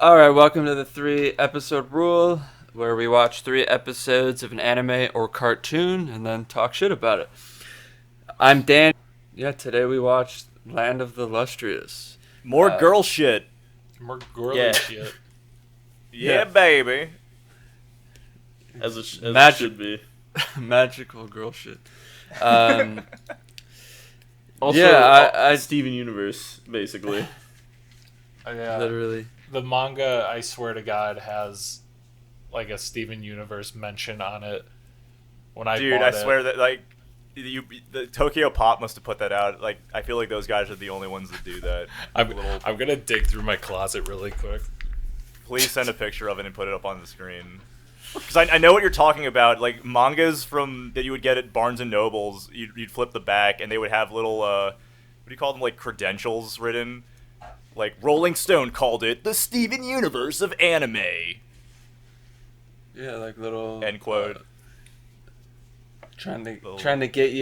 Alright, welcome to the 3 episode rule, where we watch 3 episodes of an anime or cartoon and then talk shit about it. I'm Dan. Yeah, today we watched Land of the Lustrous. More girl shit. More girly shit. Yeah, baby. As it should be. Magical girl shit. Also, I Steven Universe, basically. Yeah. literally. The manga, I swear to God, has like a Steven Universe mention on it. When I Dude, bought I swear that the Tokyo Pop must have put that out. Like, I feel like those guys are the only ones that do that. I'm gonna dig through my closet really quick. Please send a picture of it and put it up on the screen. Because I know what you're talking about. Like, mangas that you would get at Barnes and Nobles, you'd flip the back and they would have little, what do you call them, like credentials written? Like, Rolling Stone called it the Steven Universe of anime. Yeah, like little... End quote. Trying to get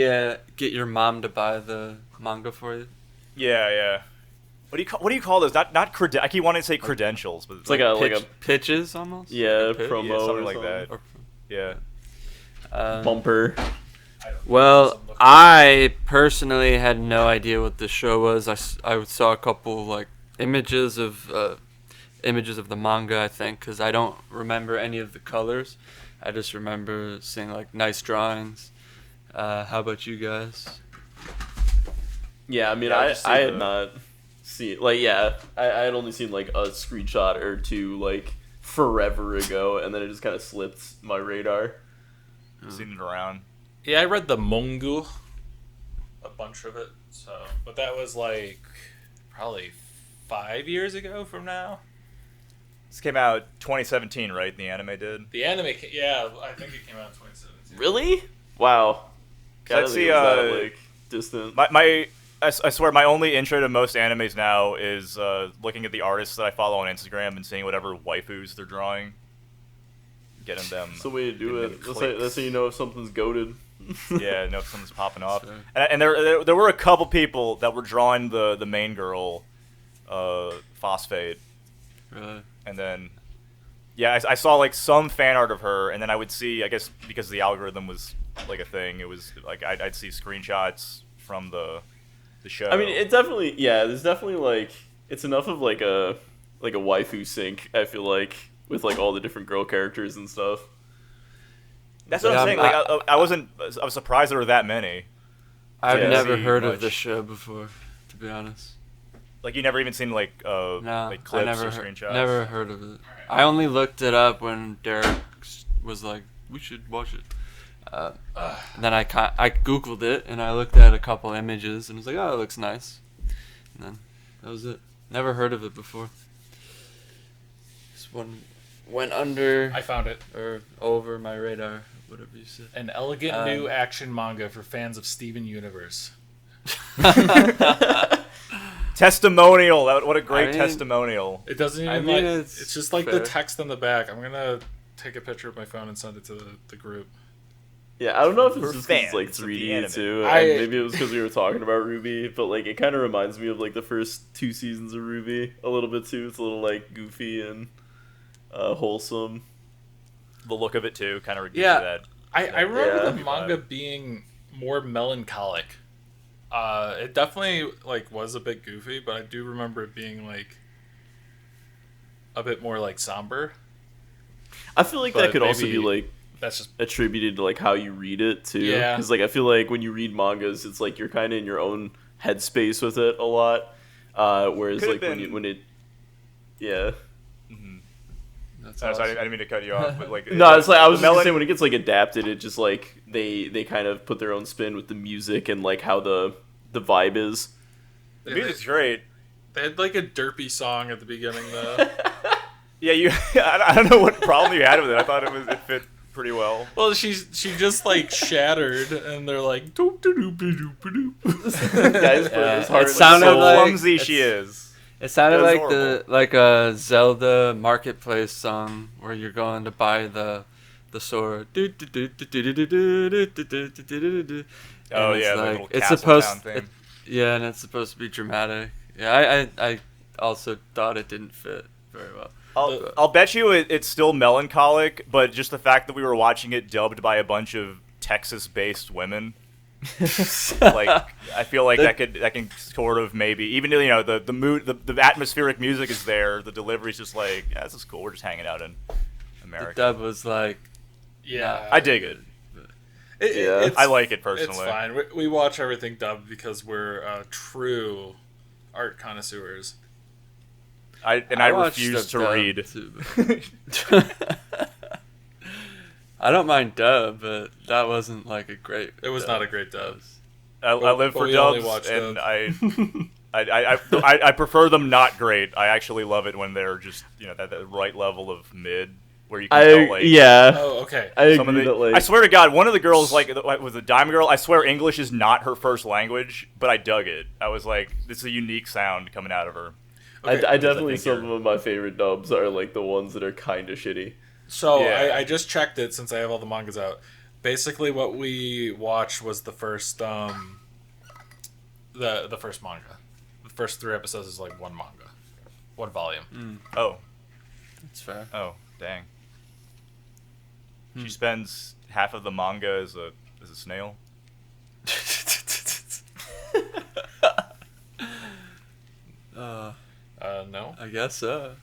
your mom to buy the manga for you. Yeah. What do you call those? Not I keep wanting to say credentials, but It's like a pitches almost. yeah, Pitch? promo yeah, something or like something. that. Yeah. Bumper. Well, I personally had no idea what this show was. I saw a couple like images of the manga, I think, because I don't remember any of the colors. I just remember seeing like nice drawings. How about you guys? Yeah, I mean, Yeah, I had not seen I had only seen like a screenshot or two like forever ago, and then it just kind of slipped my radar. Seen it around. Yeah, I read the manga, a bunch of it. But that was like probably 5 years ago from now. This came out 2017, right? The anime did. The anime, yeah, I think it came out in 2017. Really? Wow. Let's see. Like distant. I swear, my only intro to most animes now is looking at the artists that I follow on Instagram and seeing whatever waifus they're drawing. Getting them. That's the way to do getting it. them That's how you know if something's goated. Yeah, no, if something's popping off. Sure. And there were a couple people that were drawing the main girl, Phosphate, Really? and then yeah, I saw like some fan art of her, and then I would see, I guess because the algorithm was like a thing, it was like I'd see screenshots from the show. I mean, it definitely, yeah. There's definitely like it's enough of like a waifu sync. I feel like with like all the different girl characters and stuff. That's what Yeah, I'm saying. Like I was surprised there were that many. I've Yeah. never See heard much. of this show before, to be honest. Like you never even seen like No, like clips I never or heard, screenshots. never heard of it. I only looked it up when Derek was like, "We should watch it." Then I googled it and I looked at a couple images and was like, "Oh, it looks nice." And then that was it. Never heard of it before. This one went under I found it. or over my radar, whatever you said. An elegant new action manga for fans of Steven Universe. Testimonial. What a great I mean- testimonial. It doesn't even I mean, like. it's It's just like fair. the text on the back. I'm gonna take a picture of my phone and send it to the group. Yeah, I don't know if it's For just 'cause it's like fans of the 3D anime. too. I- And maybe it was because we were talking about Rvby, but like it kind of reminds me of like the first 2 seasons of Rvby a little bit too. It's a little like goofy and wholesome. The look of it too kind of gives Yeah. you that. I remember Yeah. the manga being more melancholic. It definitely like was a bit goofy, but I do remember it being like a bit more like somber. I feel like But that could also be maybe- like That's just attributed to like how you read it too. Yeah. Because like I feel like when you read mangas, it's like you're kind of in your own headspace with it a lot. Whereas Could've like been- when it, yeah. That's Sorry, I awesome. didn't mean to cut you off, but like No, it's like I was the just gonna melon- say when it gets like adapted, it just like they kind of put their own spin with the music and like how the vibe is. the music's great. they had like a derpy song at the beginning though. Yeah, I don't know what problem you had with it. I thought it fit pretty well. Well, she just like shattered, and they're like doop doop doop doop doop. Guys, put Yeah, his heart it with sounded soul. So like- clumsy she is. It sounded That was like like a Zelda marketplace song where you're going to buy the sword. Oh And yeah, it's the like, little it's castle supposed town thing. yeah, and it's supposed to be dramatic. Yeah, I also thought it didn't fit very well. I'll bet you it's still melancholic, but just the fact that we were watching it dubbed by a bunch of Texas-based women, like I feel like that can sort of maybe, even though, you know, the mood, the atmospheric music is there, the delivery's just like, yeah, this is cool. We're just hanging out in America. The dub was like, Yeah, I dig it. I like it personally. It's fine. We watch everything dubbed because we're true art connoisseurs. I watched refuse the to dub read. too, I don't mind dub, but that wasn't like a great. It was dub. not a great dub. I live for we only dubs, watch and dub. I prefer them not great. I actually love it when they're just, you know, that right level of mid where you can tell, like, Oh, okay. I some of agree the, that, like, I swear to God, one of the girls, like, was a Dime girl. I swear English is not her first language, but I dug it. I was like, this is a unique sound coming out of her. Okay, I definitely, think some of my favorite dubs are like the ones that are kind of shitty. So Yeah. I just checked it since I have all the mangas out. Basically, what we watched was the first the first manga. The first 3 episodes is like one manga, one volume. Oh, That's fair. oh, dang. She spends half of the manga as a snail. No. I guess so.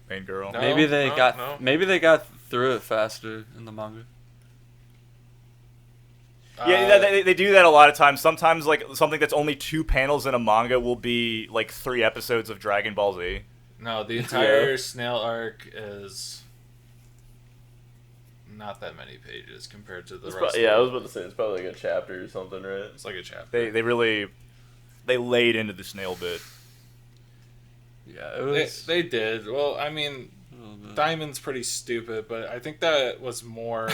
Main girl. No. Maybe they got no. maybe they got through it faster in the manga. Yeah, they do that a lot of times. Sometimes, like, something that's only 2 panels in a manga will be like 3 episodes of Dragon Ball Z. No, the entire snail arc is not that many pages compared to the rest. I was about to say it's probably like a chapter or something, right? It's like a chapter. They really laid into the snail bit. Yeah, it was. They did. Well, I mean, a little bit. Diamond's pretty stupid, but I think that was more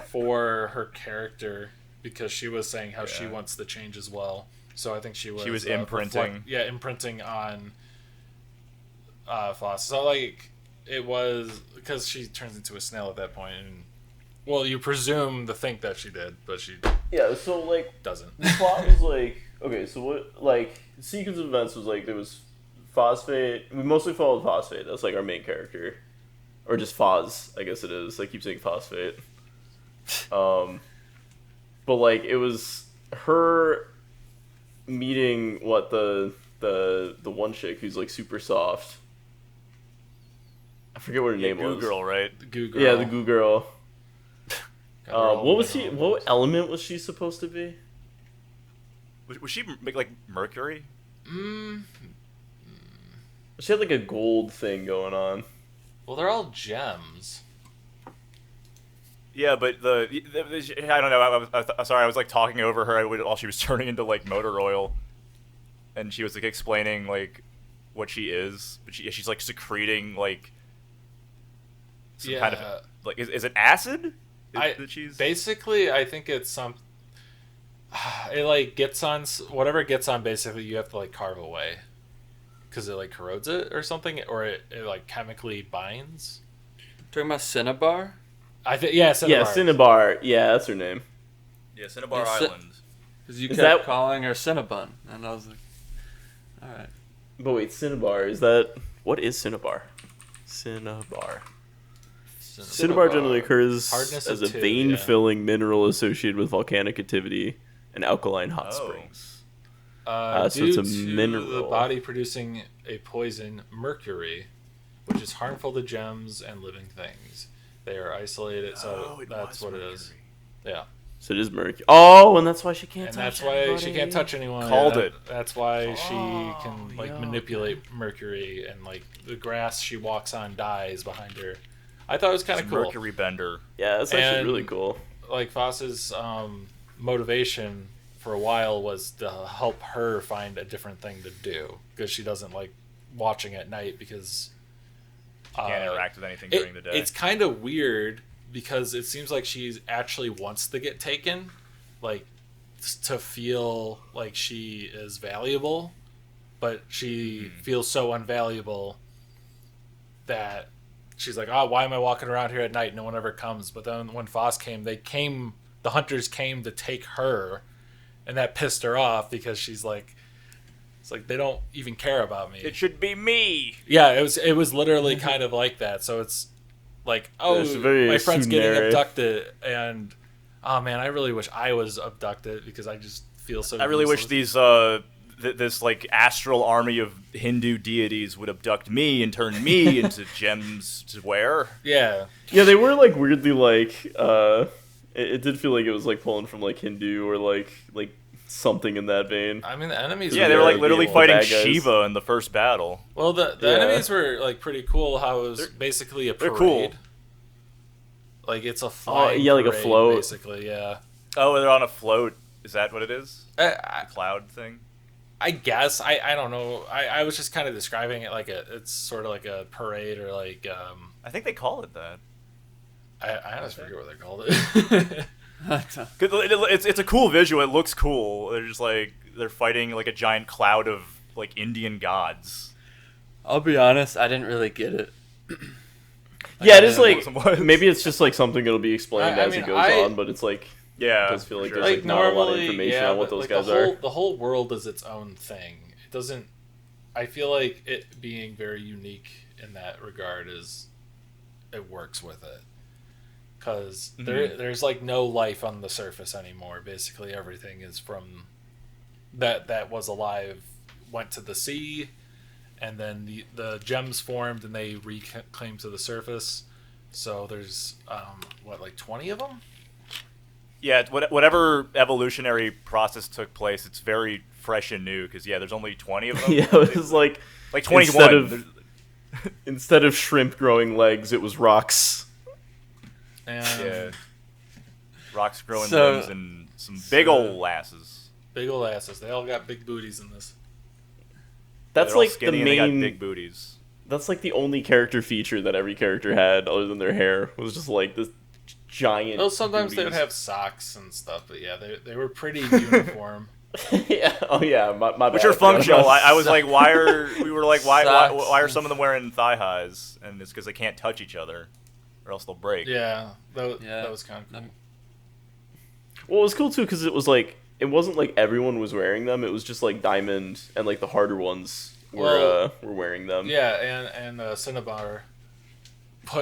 for her character because she was saying how she wants to change as well. So I think she was imprinting. imprinting on Foss. So like it was because she turns into a snail at that point, and well, you presume to think that she did, but she Yeah, so like doesn't. the plot was like, okay, so what, like, the sequence of events was like there was Phosphate. We mostly followed Phosphate. That's like our main character, or just Foz, I guess it is. I keep saying Phosphate. But like it was her meeting the one chick who's like super soft. I forget what her name Goo was. girl, right? The goo girl. Yeah, the goo girl. Got her all What was she? mineral. What element was she supposed to be? Was she like Mercury? She had like a gold thing going on. Well, they're all gems. Yeah, but I don't know. Sorry, I was like talking over her while she was turning into like motor oil, and she was like explaining like what she is, but she's like secreting like some kind of like is it acid? That she's Basically, I think it's some. It like gets on whatever it gets on. Basically, you have to like carve away because it like corrodes it or something, or it like chemically binds. Talking about Cinnabar? I think Cinnabar. Yeah, Cinnabar. Yeah, that's her name. yeah, Cinnabar Is Island. Because you Is kept that- calling her Cinnabon, and I was like, all right. But wait, Cinnabar, is that... What is Cinnabar? Cinnabar. Cinnabar generally occurs Hardness as of a 2, vein-filling mineral associated with volcanic activity and alkaline hot Oh. springs. Due so it's a to mineral. the body producing a poison, mercury, which is harmful to gems and living things. They are isolated, so that's what it is. Yeah, So it is mercury. Oh, and that's why she can't and touch that's why she anybody. can't touch anyone. Called it. That's why she can like yeah, manipulate mercury, and like the grass she walks on dies behind her. I thought it was kind of cool. Mercury bender. Yeah, that's actually And- really cool. Like Foss's motivation for a while was to help her find a different thing to do because she doesn't like watching at night because Can't interact with anything during the day. It's kind of weird because it seems like she actually wants to get taken, like to feel like she is valuable, but she feels so unvaluable that she's like, oh, why am I walking around here at night? No one ever comes. But then when Foss came, the hunters came to take her, and that pissed her off because she's like, It's like they don't even care about me. It should be me. Yeah, it was literally kind of like that. So it's like, oh, It's very my friend's getting Tsunere. abducted, and oh man, I really wish I was abducted because I just feel so. I really wish useless. these this like astral army of Hindu deities would abduct me and turn me into gems to wear. Yeah, Yeah, they were like weirdly like it did feel like it was like pulling from like Hindu or like something in that vein. I mean the enemies. Yeah, they were like really literally cool. fighting bad guys. Shiva in the first battle. Well, the Yeah. enemies were like pretty cool. How it was basically a parade. they're cool. Like it's a flying yeah, like a parade, float. basically. Yeah. Oh, they're on a float. Is that what it is? I Cloud thing? I guess I don't know. I was just kind of describing it like it's sort of like a parade or like I think they call it that. I honestly forget what they called it. 'Cause it's a cool visual. It looks cool. They're just like they're fighting like a giant cloud of like Indian gods. I'll be honest, I didn't really get it. Yeah, it is I like don't know what it was. maybe it's just like something that'll be explained I as mean, it goes I- on, but it's like Yeah, it does feel like for there's sure. like not a lot of normally, information yeah, on what but, those like, guys are. The whole world is its own thing. It doesn't. I feel like it being very unique in that regard it works with it because there's like no life on the surface anymore. Basically, everything is from that was alive went to the sea, and then the gems formed and they reclaimed to the surface. So there's like 20 of them. Yeah, whatever evolutionary process took place, it's very fresh and new because there's only 20 of them. Yeah, it was like 21. instead of instead of shrimp growing legs, it was rocks. And rocks growing So- limbs and some big ol' asses. big ol' asses. They all got big booties in this. That's They're all like the skinny and they got main. big booties. That's like the only character feature that every character had, other than their hair, was just like this giant. Well, sometimes they would booties. have socks and stuff, but yeah, they were pretty uniform. Yeah. Oh yeah. My Which bad. are functional. I I was like, why are Socks. some of them wearing thigh highs? And it's because they can't touch each other, or else they'll break. Yeah, that Yeah. was kind of cool. Well, it was cool too because it was like it wasn't like everyone was wearing them. It was just like Diamond and like the harder ones were wearing them. Yeah, and Cinnabar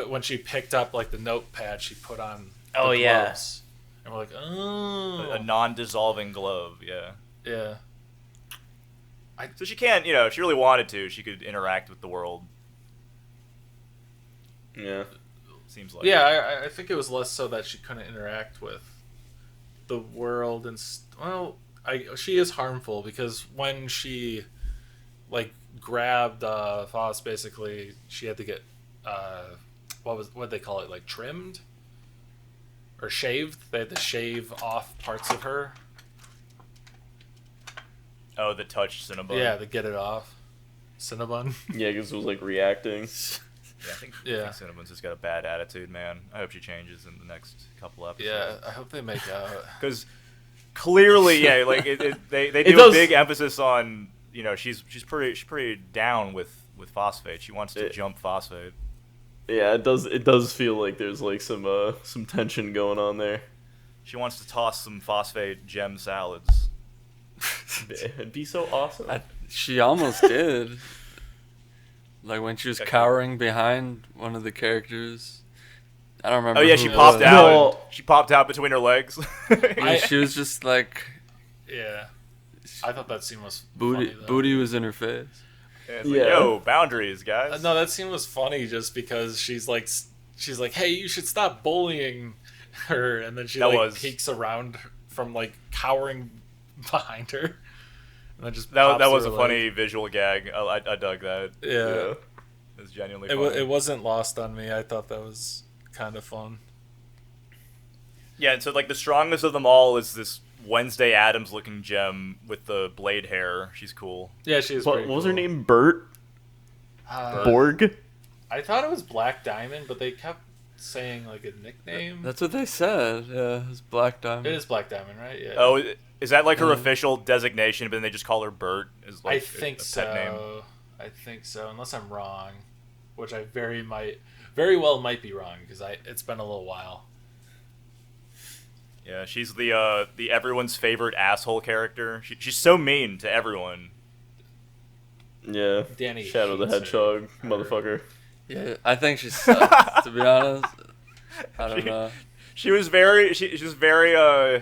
when she picked up like the notepad, she put on Oh, the yeah. gloves. And we're like, oh, A non-dissolving glove. Yeah. yeah. So she can, if she really wanted to, she could interact with the world. Yeah. Seems like. Yeah, I think it was less so that she couldn't interact with the world she is harmful because when she like grabbed Foss, basically she had to get what they call it, like trimmed or shaved. They had to shave off parts of her. Oh, the touch Cinnabon. Yeah, to get it off. Cinnabon. Yeah, because it was like reacting. Yeah, I think Cinnabon's just got a bad attitude, man. I hope she changes in the next couple episodes. Yeah, I hope they make out. Because clearly, they It do does- a big emphasis on, she's pretty down with phosphate. She wants to jump phosphate. Yeah, it does feel like there's like some tension going on there. She wants to toss some phosphate gem salads. It'd be so awesome. She almost did. Like when she was cowering behind one of the characters. I don't remember. Oh yeah, who she it popped was. out. No. She popped out between her legs. She was just like Yeah. I thought that scene was booty. funny, though. Booty was in her face. Yeah, it's like, Yeah. yo, boundaries, guys. No, that scene was funny just because she's like, hey, you should stop bullying her, and then she peeks around from like cowering behind her, and then just that pops was her a leg. funny visual gag. I dug that. Yeah, It was genuinely funny. it wasn't lost on me. I thought that was kind of fun. Yeah, and so like the strongest of them all is this Wednesday Addams looking gem with the blade hair. She's cool. Yeah, she was. What was her name? Bert? Uh, Borg? I thought it was Black Diamond, but they kept saying like a nickname. That's what they said. Yeah, it was Black Diamond. It is Black Diamond, right? Yeah. Oh, is that like her official designation? But then they just call her Bert? Is like I think a so. pet name? I think so, unless I'm wrong, which I very well might be wrong because it's been a little while. Yeah, she's the everyone's favorite asshole character. She's so mean to everyone. Yeah. Danny Shadow the hates her. Hedgehog, motherfucker. Yeah, I think she sucks. To be honest, I don't know. She was very Thought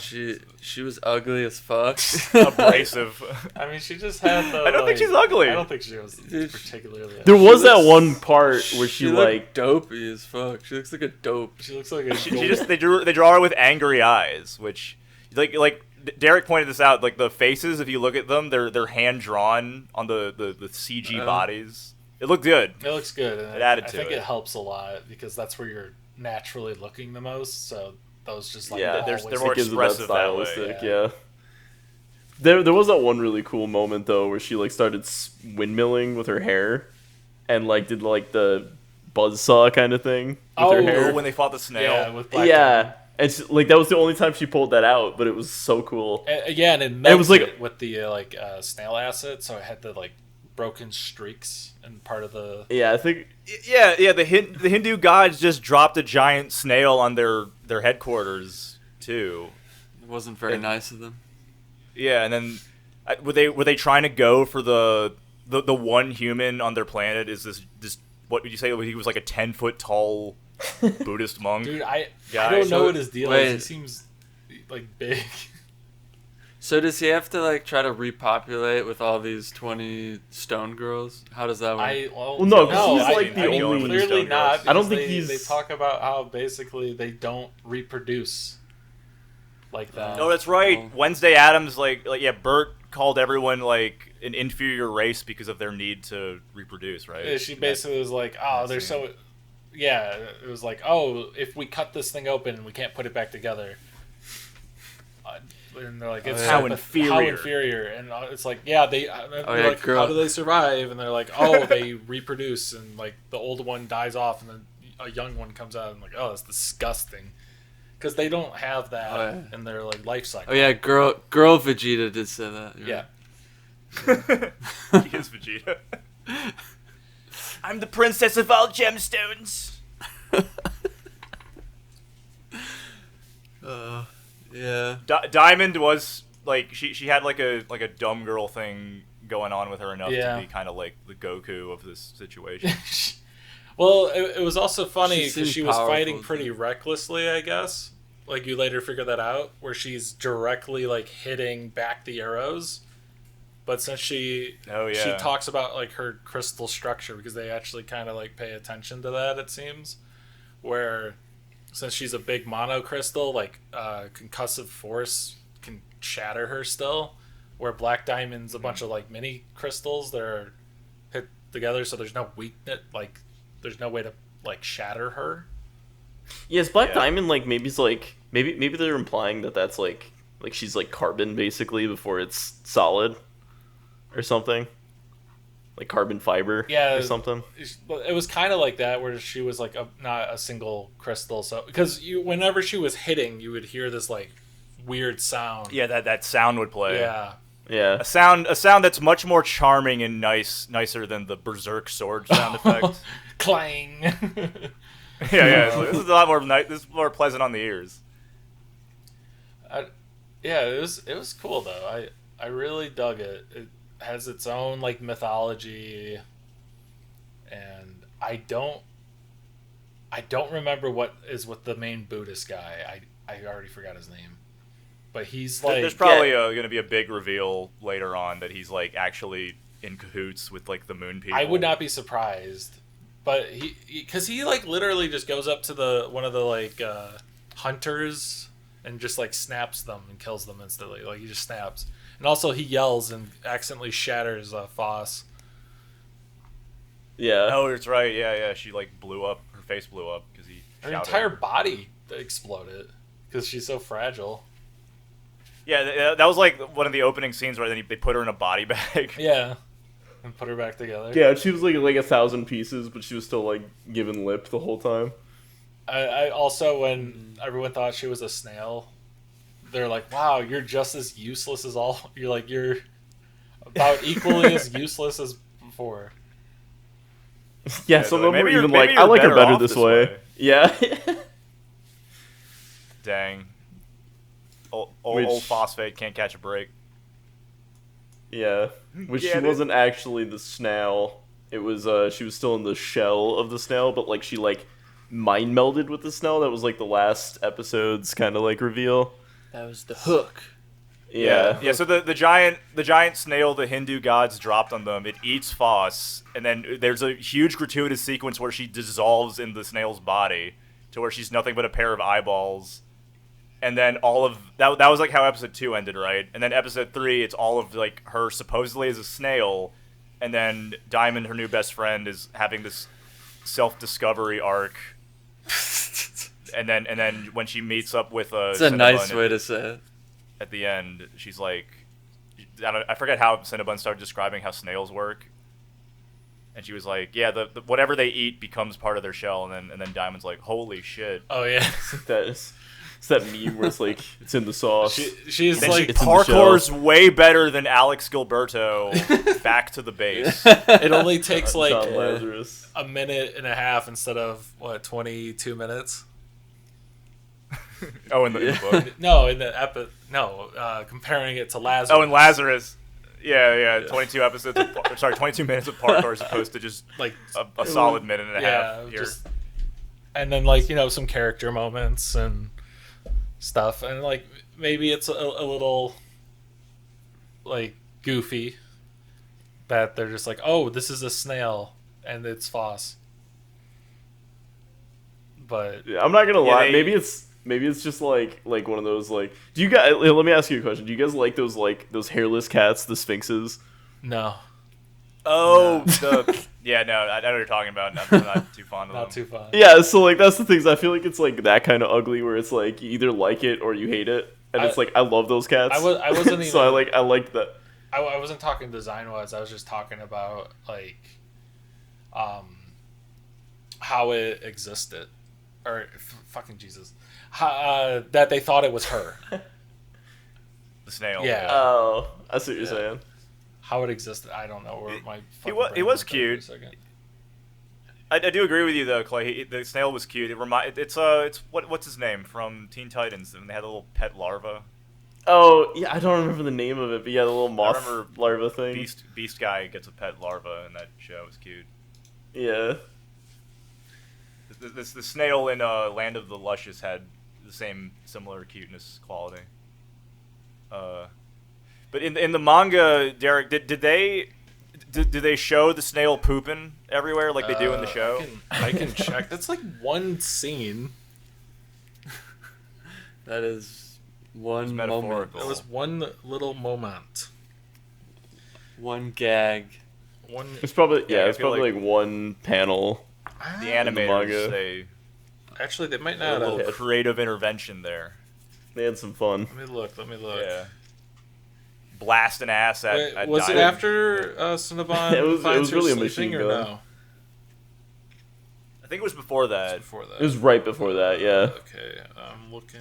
she was ugly as fuck. abrasive. I mean, she just had the. I don't think she's ugly. I don't think she was Dude, particularly. There was that looks- one part where she looked like. dopey as fuck. She looks like a dope. She looks like a. She just they draw her with angry eyes, which like Derek pointed this out. Like the faces, if you look at them, they're hand drawn on the CG bodies. It looked good. It looks good. And It added I to think it. it helps a lot because that's where you're naturally looking the most. So those just like Yeah, always- they're more It gives it that expressive that way. stylistic, Yeah. yeah. There was that one really cool moment though where she like started windmilling with her hair, and like did like the buzzsaw kind of thing with her Oh, hair. When they fought the snail. Yeah, with Black Yeah, and she, like that was the only time she pulled that out, but it was so cool. Yeah, and it it melted was like- with the snail acid, so it had the like broken streaks and part of the. Yeah, I think Yeah. The Hindu gods just dropped a giant snail on their headquarters too. It wasn't very nice of them. Yeah, and then were they trying to go for the one human on their planet? Is this what would you say? He was like a 10-foot tall Buddhist monk. Dude, I Guy. don't know So- what his deal wait. is. He seems like big. So does he have to like try to repopulate with all these 20 stone girls? How does that work? Well, no, 'cause he's, I- like, the I mean, only- clearly Stone not. girls. I don't because think they he's- talk about how basically they don't reproduce like that. No, that's right. Oh. Wednesday Addams Bert called everyone like an inferior race because of their need to reproduce, right? Yeah, she basically was like, "Oh, they're so." Yeah, it was like, "Oh, if we cut this thing open, we can't put it back together." And they're like, "It's yeah. How How inferior. inferior!" And it's like, "Yeah, they." They're yeah, like, girl. "How do they survive?" And they're like, "Oh, they reproduce, and like the old one dies off, and then a young one comes out." And I'm like, "Oh, that's disgusting," because they don't have that Oh, yeah. in their like life cycle. Oh yeah, girl Vegeta did say that. You're Yeah. right. He is Vegeta. I'm the princess of all gemstones. Yeah. Diamond was like she had like a dumb girl thing going on with her enough Yeah. to be kind of like the Goku of this situation. Well, it was also funny She because seemed she was powerful, fighting too. pretty recklessly, I guess. Like, you later figure that out, where she's directly, like, hitting back the arrows. But since she Oh, yeah. she talks about, like, her crystal structure, because they actually kind of, like, pay attention to that, it seems. Where, since she's a big monocrystal, like, concussive force can shatter her still. Where Black Diamond's a bunch of, like, mini crystals that are hit together, so there's no weakness, like, there's no way to, like, shatter her. yeah, is Black Yeah. Diamond like maybe they're implying that that's like she's like carbon basically before it's solid or something, like carbon fiber Yeah, or something. It was kind of like that, where she was like not a single crystal. So because whenever she was hitting, you would hear this like weird sound. Yeah, that sound would play. Yeah. Yeah, A sound that's much more charming and nicer than the berserk sword sound effect. Clang. Yeah. This is a lot more this is more pleasant on the ears. Yeah, it was cool though. I really dug it. It has its own like mythology, and I don't remember what is with the main Buddhist guy. I already forgot his name, but he's like There's probably going to be a big reveal later on that he's like actually in cahoots with like the moon people. I would not be surprised, but because he like literally just goes up to one of the like hunters and just like snaps them and kills them instantly. Like he just snaps, and also he yells and accidentally shatters Foss. yeah. Oh, that's right. Yeah. She like blew up. Her face blew up because he. Her shouted. entire body exploded because she's so fragile. Yeah, that was like one of the opening scenes where they put her in a body bag. Yeah, and put her back together. Yeah, she was like 1,000 pieces, but she was still like giving lip the whole time. I also, when everyone thought she was a snail, they're like, "Wow, you're just as useless as all." You're about equally as useless as before. Yeah, Yeah, some they're of them were maybe even you're- like, maybe I you're like her better better off this this way. way. Yeah. Dang. Which- Old phosphate can't catch a break. Yeah, which she Get it? wasn't actually the snail. It was she was still in the shell of the snail, but like she like mind melded with the snail. That was like the last episode's kind of like reveal. That was the hook. Yeah. Yeah, so the giant snail the Hindu gods dropped on them, it eats Foss, and then there's a huge gratuitous sequence where she dissolves in the snail's body to where she's nothing but a pair of eyeballs. And then all of that was like how episode 2 ended, right? And then episode 3, it's all of like her supposedly as a snail, and then Diamond, her new best friend, is having this self-discovery arc. and then when she meets up with It's a nice way to say it. At the end, she's like, I forget how Cinnabon started describing how snails work, and she was like, yeah, the whatever they eat becomes part of their shell, and then Diamond's like, holy shit. Oh yeah. It's that meme where it's like it's in the sauce. She's Then like she parkour's way better than Alex Gilberto back to the base. it only takes like John Lazarus. a minute and a half instead of 22 minutes. Oh, in the book. No, in the comparing it to Lazarus. Oh, and Lazarus. Yeah. 22 episodes. 22 minutes of parkour as opposed to just like a solid minute and a half here. And then like some character moments and stuff, and like maybe it's a little like goofy that they're just like, oh, this is a snail and it's Foss. But Yeah, I'm not gonna lie. they- Maybe it's just like one of those like. Do you guys? Let me ask you a question. Do you guys like those hairless cats, the sphinxes? no, Oh, yeah, no, I know what you're talking about. I'm not too fond of not them. too fun. Yeah, so like that's the things. I feel like it's like that kind of ugly where it's like you either like it or you hate it, and it's like I love those cats. I wasn't even. so I liked that. I wasn't talking design wise. I was just talking about like, how it existed, or fucking Jesus, that they thought it was her. The snail. Yeah. Oh, I see what you're saying. How it existed, I don't know. Where my It fucking was brain went there cute. for a second. I do agree with you though, Clay. The snail was cute. It's what's his name from Teen Titans? And they had a little pet larva. Oh yeah, I don't remember the name of it, but yeah, the little moth remember larva thing. Beast guy gets a pet larva in that show. It's cute. Yeah. The snail in Land of the Luscious had the similar cuteness quality. But in the manga, Derek, did they show the snail pooping everywhere like they do in the show? I can check. That's like one scene. That is one moment. metaphorical. That was one little moment. One gag. One. It's probably I it's feel probably like like one panel. The manga. animators, they Actually, they might a not little have. creative intervention there. They had some fun. Let me look. Yeah. Blasting ass at, Wait, at was it Diamond. after Cinnabon It was finds her really a sleeping, machine or gun. no? I think it was before that. Before that. It was right before that, yeah. Okay, I'm looking.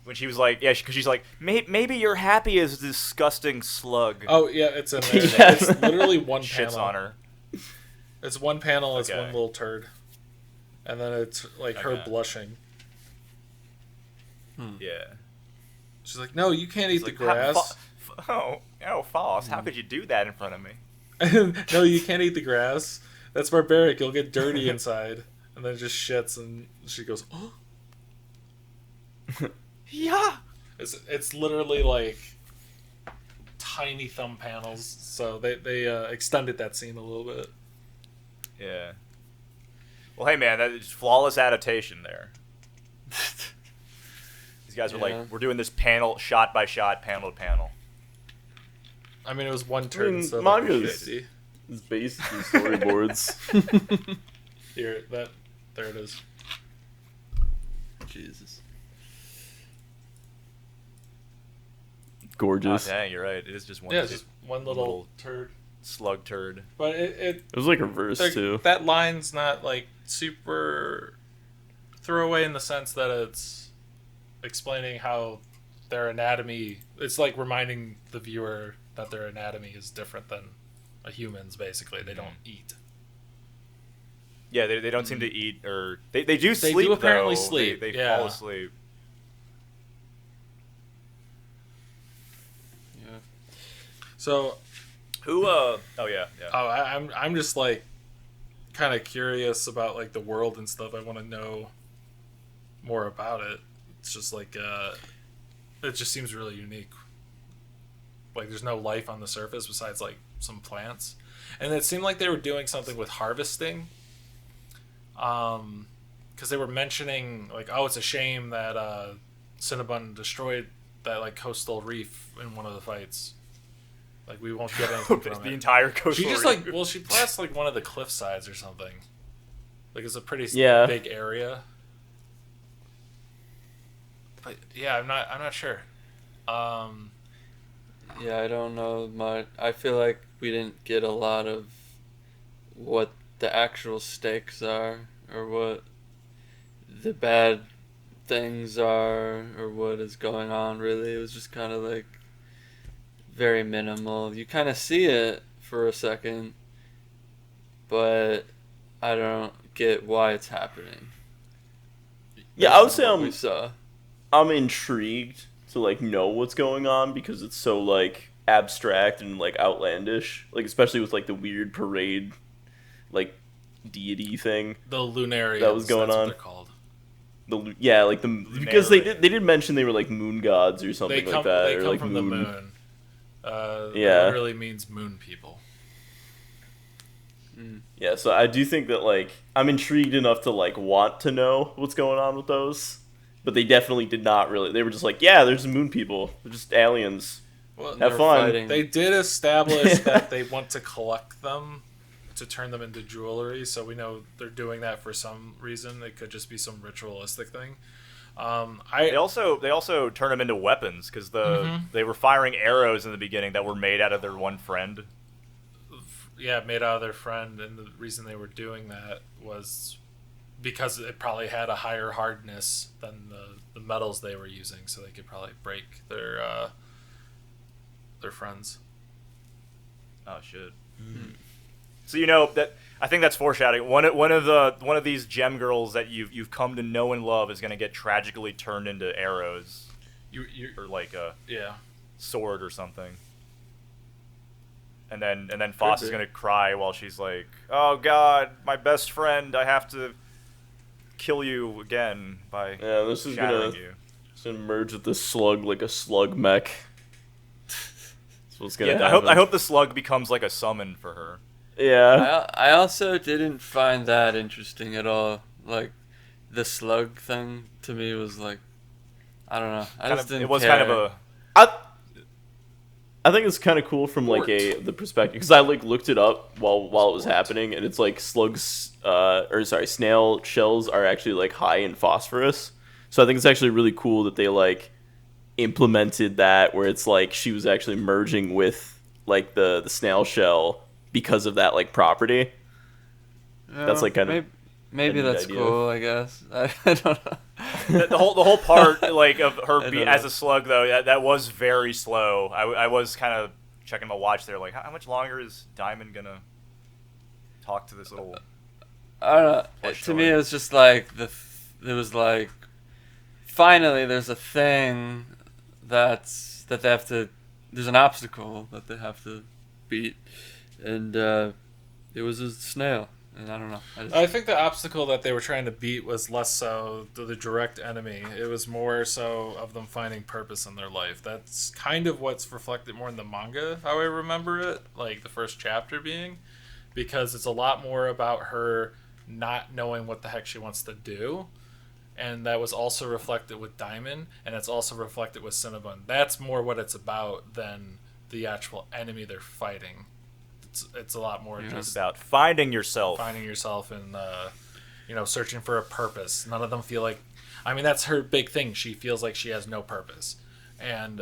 When she was like, yeah, because she's like, maybe you're happy as a disgusting slug. Oh yeah, it's in there. Yeah. It's literally one Shits panel. on her. It's one panel. It's Okay. one little turd, and then it's like her Okay. blushing. Yeah. She's like, "No, you can't eat It's the like, grass. Foss, how could you do that in front of me? No, you can't eat the grass. That's barbaric. You'll get dirty inside." And then it just shits, and she goes, "Oh." Yeah. It's literally like tiny thumb panels, so they extended that scene a little bit. Yeah. Well, hey man, that is flawless adaptation there. These guys were Yeah. like, we're doing this panel, shot by shot, panel to panel. I mean, it was one turd mean, instead of like mangas- 50. It's based on storyboards. Here, there it is. Jesus. Gorgeous. Oh, dang, you're right. It is just one Yeah, it's just one little little turd. slug turd. But it It was like reverse like, too. that line's not like super throwaway in the sense that it's explaining how their anatomy. It's like reminding the viewer that their anatomy is different than a human's. Basically, they don't eat. Yeah, they don't seem to eat or they do They sleep. do apparently though. sleep, They yeah. fall asleep. Yeah. So, Who? Oh yeah. I'm just like kind of curious about like the world and stuff. I want to know more about it. It's just like it just seems really unique. Like there's no life on the surface besides like some plants, and it seemed like they were doing something with harvesting. Because they were mentioning like, oh, it's a shame that Cinnabon destroyed that like coastal reef in one of the fights. Like we won't get anything from The it. entire coastal She just reef. like, well, she blasts like one of the cliff sides or something. Like it's a pretty big area. But yeah, I'm not sure. Yeah, I don't know much. I feel like we didn't get a lot of what the actual stakes are, or what the bad things are, or what is going on, really. It was just kind of like very minimal. You kind of see it for a second, but I don't get why it's happening. Yeah, I would say We saw. I'm intrigued to like know what's going on because it's so like abstract and like outlandish, like especially with like the weird parade, like deity thing The Lunarians, that was going that's on. what they're called. Because they did mention they were like moon gods or something like that, They or come like from the moon. It Yeah. literally means moon people. Yeah, so I do think that like I'm intrigued enough to like want to know what's going on with those, but they definitely did not really. They were just like, yeah, there's moon people, they're just aliens. Well, Have They're fun. fighting. they did establish that they want to collect them to turn them into jewelry, so we know they're doing that for some reason. It could just be some ritualistic thing. They also turn them into weapons because they were firing arrows in the beginning that were made out of their one friend. Yeah, made out of their friend, and the reason they were doing that was because it probably had a higher hardness than the metals they were using, so they could probably break their friends. Oh shit! So that I think that's foreshadowing. One of these gem girls that you've come to know and love is going to get tragically turned into arrows, or like a sword or something. And then Foss is going to cry while she's like, "Oh God, my best friend! I have to kill you again by This is shattering gonna you." it's gonna merge with this slug like a slug mech. That's what's gonna Yeah, happen. I hope the slug becomes like a summon for her. Yeah. I also didn't find that interesting at all. Like, the slug thing to me was like, I don't know. I just didn't It was care. kind of a I think it's kind of cool from like the perspective because I like looked it up while it was happening, and it's like snail shells are actually like high in phosphorus. So I think it's actually really cool that they like implemented that where it's like she was actually merging with like the snail shell because of that like property. That's like kind of maybe a neat that's idea. cool. I guess I don't know. the whole part like of her I be don't as know. a slug though that was very slow. I was kind of checking my watch there, like how much longer is Diamond gonna talk to this little? I don't know. Plush To me, toy. it was just like it was like finally there's a thing that they have to. There's an obstacle that they have to beat, and it was a snail. And I don't know. I think the obstacle that they were trying to beat was less so the direct enemy. It was more so of them finding purpose in their life. That's kind of what's reflected more in the manga, how I remember it, like the first chapter being, because it's a lot more about her not knowing what the heck she wants to do. And that was also reflected with Diamond, and it's also reflected with Cinnabon. That's more what it's about than the actual enemy they're fighting. It's a lot more It's just about finding yourself. and searching for a purpose. None of them feel like, I mean, that's her big thing. She feels like she has no purpose, and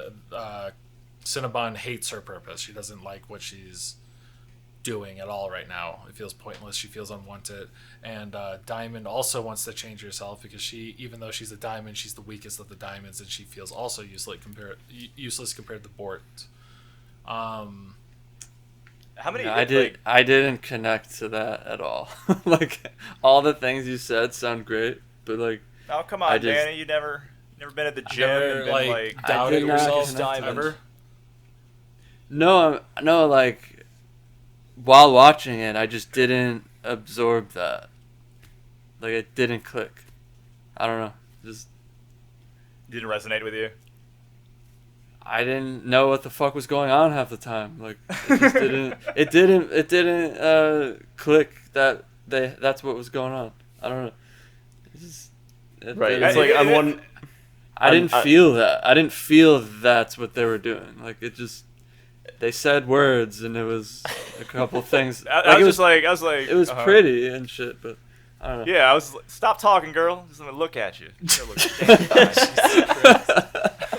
Cinnabon hates her purpose. She doesn't like what she's doing at all right now. It feels pointless. She feels unwanted, and Diamond also wants to change herself because even though she's a diamond, she's the weakest of the diamonds, and she feels also useless compared to Bort. How many? I didn't connect to that at all. Like all the things you said sound great, but like Oh come I on, just- Danny! You never been at the gym Never and been like doubted did not yourself connect to ever. No, no, like while watching it, I just didn't absorb that. Like it didn't click. I don't know. Just Didn't resonate with you. I didn't know what the fuck was going on half the time. Like it just didn't. It didn't click that that's what was going on. I don't know. Right. It's It's like on one. I didn't feel that. I didn't feel that's what they were doing. Like it just. They said words and it was a couple things. I was like, it was pretty and shit, but I don't know. Yeah, I was like, stop talking, girl. Just let me look at you.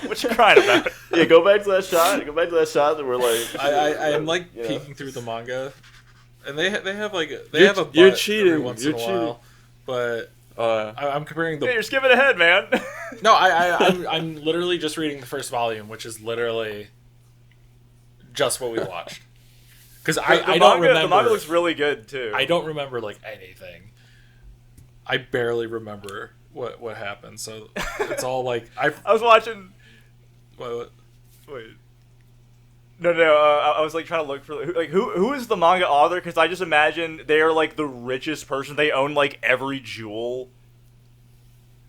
What you crying about? Yeah, go back to that shot. Go back to that shot that we're like. I am like you know. peeking through the manga, and they have like You're- have a butt you're cheating. every once You're in a cheating. while, but I'm comparing the. Hey, you're skipping ahead, man. No, I'm literally just reading the first volume, which is literally just what we watched. Because I don't remember. The manga looks really good too. I don't remember like anything. I barely remember what happened. So it's all like I was watching. what? Wait. No. I was like trying to look for who is the manga author? Because I just imagine they are like the richest person. They own like every jewel,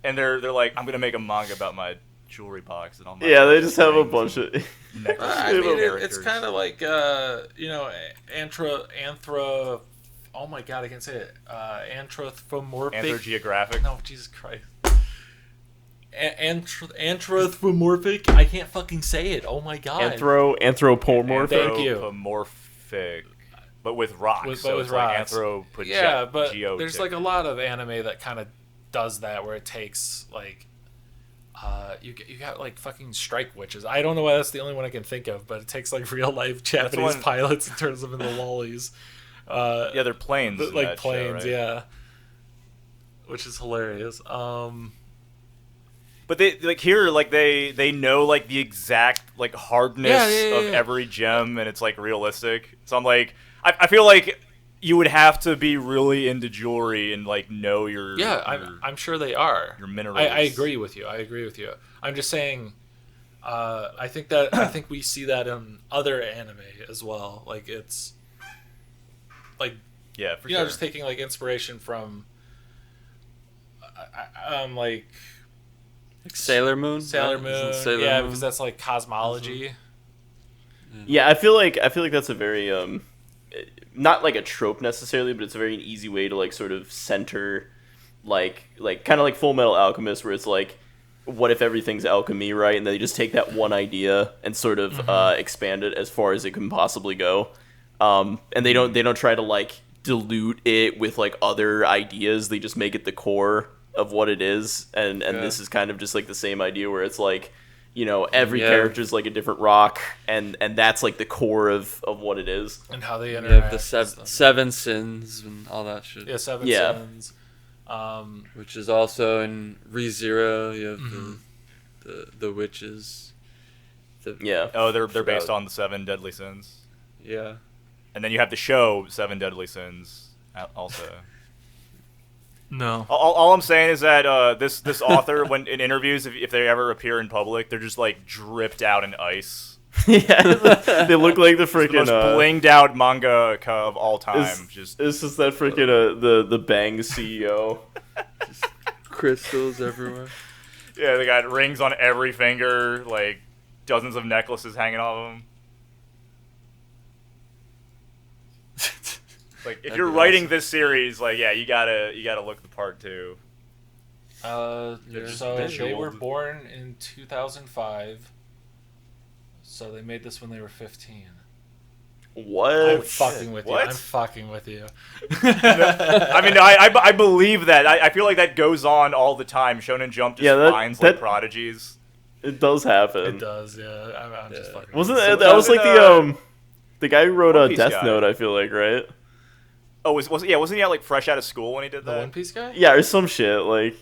and they're like, I'm gonna make a manga about my jewelry box and all my. Yeah, they just have a bunch of. necklaces. I mean, it's characters. kind of like anthro. Oh my god, I can't say it. Anthropomorphic. Anthrogeographic. No, Jesus Christ. Anthropomorphic. I can't fucking say it. Oh my god. Anthropomorphic. Thank you. Anthropomorphic, but with rocks. But so with it's rocks. like Yeah, but geotic. there's like a lot of anime that kind of does that, where it takes like. You got like fucking strike witches. I don't know why that's the only one I can think of, but it takes like real life Japanese one- pilots and turns them into lollies. Yeah, they're planes. in Like that planes, show, right? yeah. Which is hilarious. But they like here, like they know like the exact like hardness of every gem, and it's like realistic. So I'm like, I feel like you would have to be really into jewelry and like know your I'm sure they are. your minerals. I agree with you. I'm just saying. I think we see that in other anime as well. Like it's like Yeah, for you sure. know, just taking like inspiration from like Sailor Moon. Sailor Isn't Moon. Sailor Yeah, Moon? because that's like cosmology. Yeah, I feel like that's a very not like a trope necessarily, but it's a very easy way to like sort of center like kind of like Full Metal Alchemist, where it's like, what if everything's alchemy, right? And they just take that one idea and sort of expand it as far as it can possibly go. And they don't try to like dilute it with like other ideas. They just make it the core of what it is. And this is kind of just like the same idea where it's like, you know, every character's like a different rock, and that's like the core of what it is. And how they You interact. have the seven sins and all that shit. Yeah, seven Yeah. sins. Which is also in ReZero. You have the witches. Yeah. Oh, they're based on the 7 deadly sins, Yeah. and then you have the show 7 Deadly Sins also. No. All I'm saying is that this author, when in interviews, if they ever appear in public, they're just like dripped out in ice. Yeah, they look like the The freaking most blinged out manga of all time. it's just that freaking the Bang CEO. Crystals everywhere. Yeah, they got rings on every finger, like dozens of necklaces hanging off them. Like, if That'd you're be writing awesome. this series, like, yeah, you gotta look the part too. So They're they were old. born in 2005. So they made this when they were 15. What? I'm fucking with you. What? I'm fucking with you. I mean, I believe that. I feel like that goes on all the time. Shonen Jump just Yeah, finds like that- prodigies. It does happen. It does, yeah. I'm just fucking. Wasn't with you. that was like the guy who wrote One Piece Death guy. Note? I feel like, right? Oh, wasn't he like fresh out of school when he did The that? One Piece guy? Yeah, or some shit like.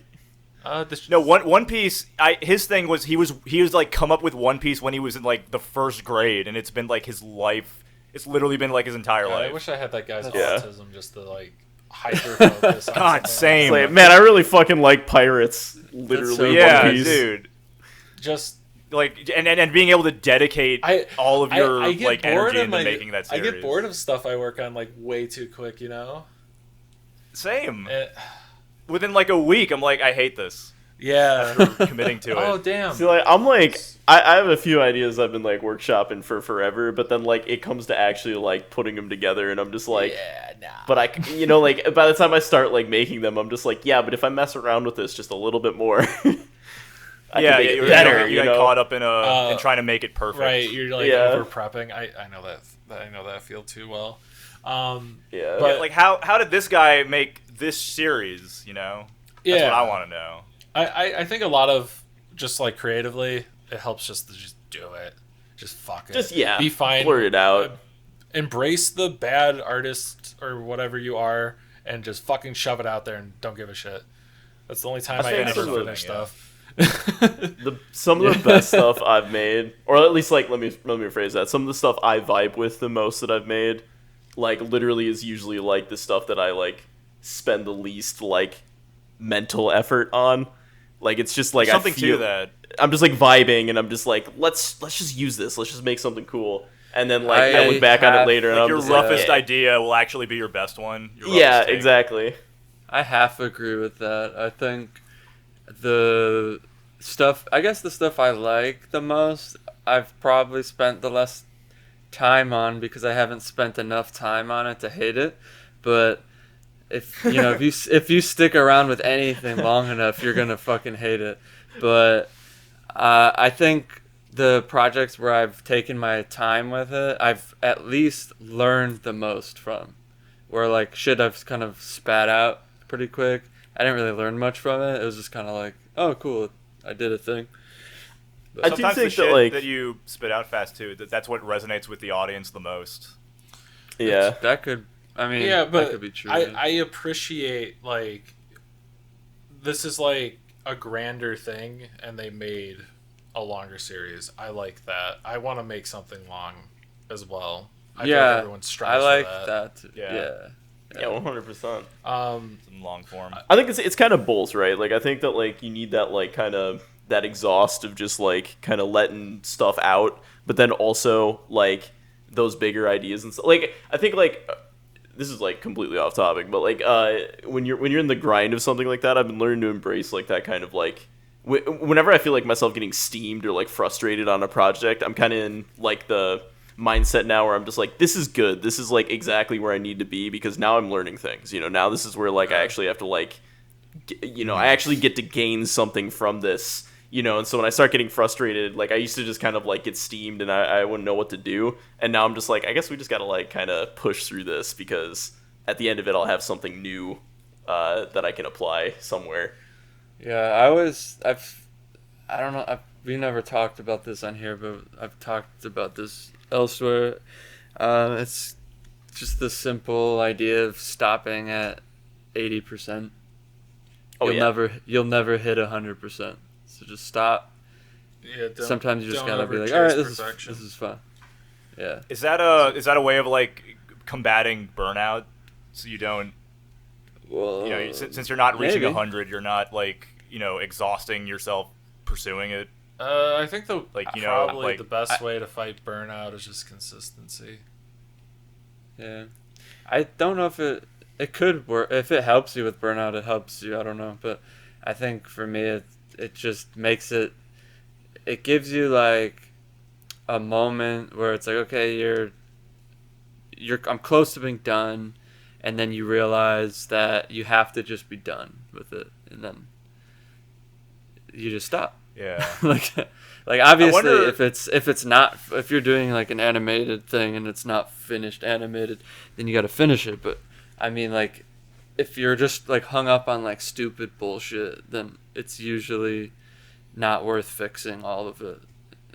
No, One Piece. His thing was he was like come up with One Piece when he was in like the first grade, and it's been like his life. It's literally been like his entire I life. wish I had that guy's Yeah. autism just to like hyper focus. God, same. Like, man, I really fucking like pirates. Literally, so yeah, One Piece. dude. Just like and being able to dedicate all of your I get like bored energy of into my- making that I series. get bored of stuff I work on like way too quick, you know. Same. Eh, Within like a week, I'm like, I hate this. yeah. After committing to it. Oh damn. See, like, I'm like, I have a few ideas I've been like workshopping for forever, but then like it comes to actually like putting them together, and I'm just like, yeah, nah. but I, you know, like by the time I start like making them, I'm just like, yeah, but if I mess around with this just a little bit more, I can make it better. You You got know? caught up in trying to make it perfect. Right, you're like Yeah. over prepping. I know that feel too well. Yeah. But- Like how did this guy make this series? You know, that's Yeah. what I want to know. I think a lot of just like creatively, it helps just to just do it. Just fuck it. Just be fine. blurt it out. Embrace the bad artist or whatever you are, and just fucking shove it out there and don't give a shit. That's the only time I think ever some of finish them, stuff. Some of the best stuff I've made, or at least like let me rephrase that. Some of the stuff I vibe with the most that I've made, like literally is usually like the stuff that I like spend the least like mental effort on. Like it's just like Something I feel, to that. I'm just like vibing, and I'm just like let's just use this. Let's just make something cool. And then like I look back on it later, and Like I'm your just roughest like, idea will actually be your best one. Your yeah, roughest take. exactly. I half agree with that. I think the stuff I like the most, I've probably spent the less time on because I haven't spent enough time on it to hate it. But if you know, if you stick around with anything long enough, you're gonna fucking hate it. But I think the projects where I've taken my time with it, I've at least learned the most from. Where like shit I've kind of spat out pretty quick. I didn't really learn much from it. It was just kind of like, oh, cool, I did a thing. I do Sometimes think the shit that like that you spit out fast too. That's what resonates with the audience the most. yeah. That could, I mean, Yeah, that but could be true. I appreciate like this is like a grander thing, and they made a longer series. I like that. I want to make something long as well. I feel like everyone strives I like for that too. Yeah. Yeah, 100%. Some long form. I think it's kind of both, right? Like I think that like you need that like kind of that exhaust of just like kind of letting stuff out, but then also like those bigger ideas and stuff. Like I think like this is like completely off topic, but like when you're in the grind of something like that, I've been learning to embrace like that kind of like whenever I feel like myself getting steamed or like frustrated on a project, I'm kind of in like the mindset now where I'm just like, this is good. This is like exactly where I need to be because now I'm learning things. You know, now this is where like I actually have to like, I actually get to gain something from this. You know, and so when I start getting frustrated, like I used to just kind of like get steamed and I wouldn't know what to do. And now I'm just like, I guess we just got to like kind of push through this because at the end of it, I'll have something new that I can apply somewhere. Yeah, I don't know, we never talked about this on here, but I've talked about this elsewhere. It's just the simple idea of stopping at 80%. You'll never hit 100%. So just stop. Yeah, Sometimes you just don't gotta be ever like, chase all right, this perfection. is fun. Yeah. Is that a way of like combating burnout? So you don't, Well, since you're not reaching maybe. 100, you're not like exhausting yourself pursuing it. I think probably the best way to fight burnout is just consistency. Yeah. I don't know if it could work. If it helps you with burnout, it helps you. I don't know, but I think for me, it just makes it gives you like a moment where it's like, okay, I'm close to being done, and then you realize that you have to just be done with it, and then you just stop. Yeah. like obviously wonder- if you're doing like an animated thing and it's not finished animated, then you got to finish it. But I mean, like, if you're just like hung up on like stupid bullshit, then it's usually not worth fixing all of it,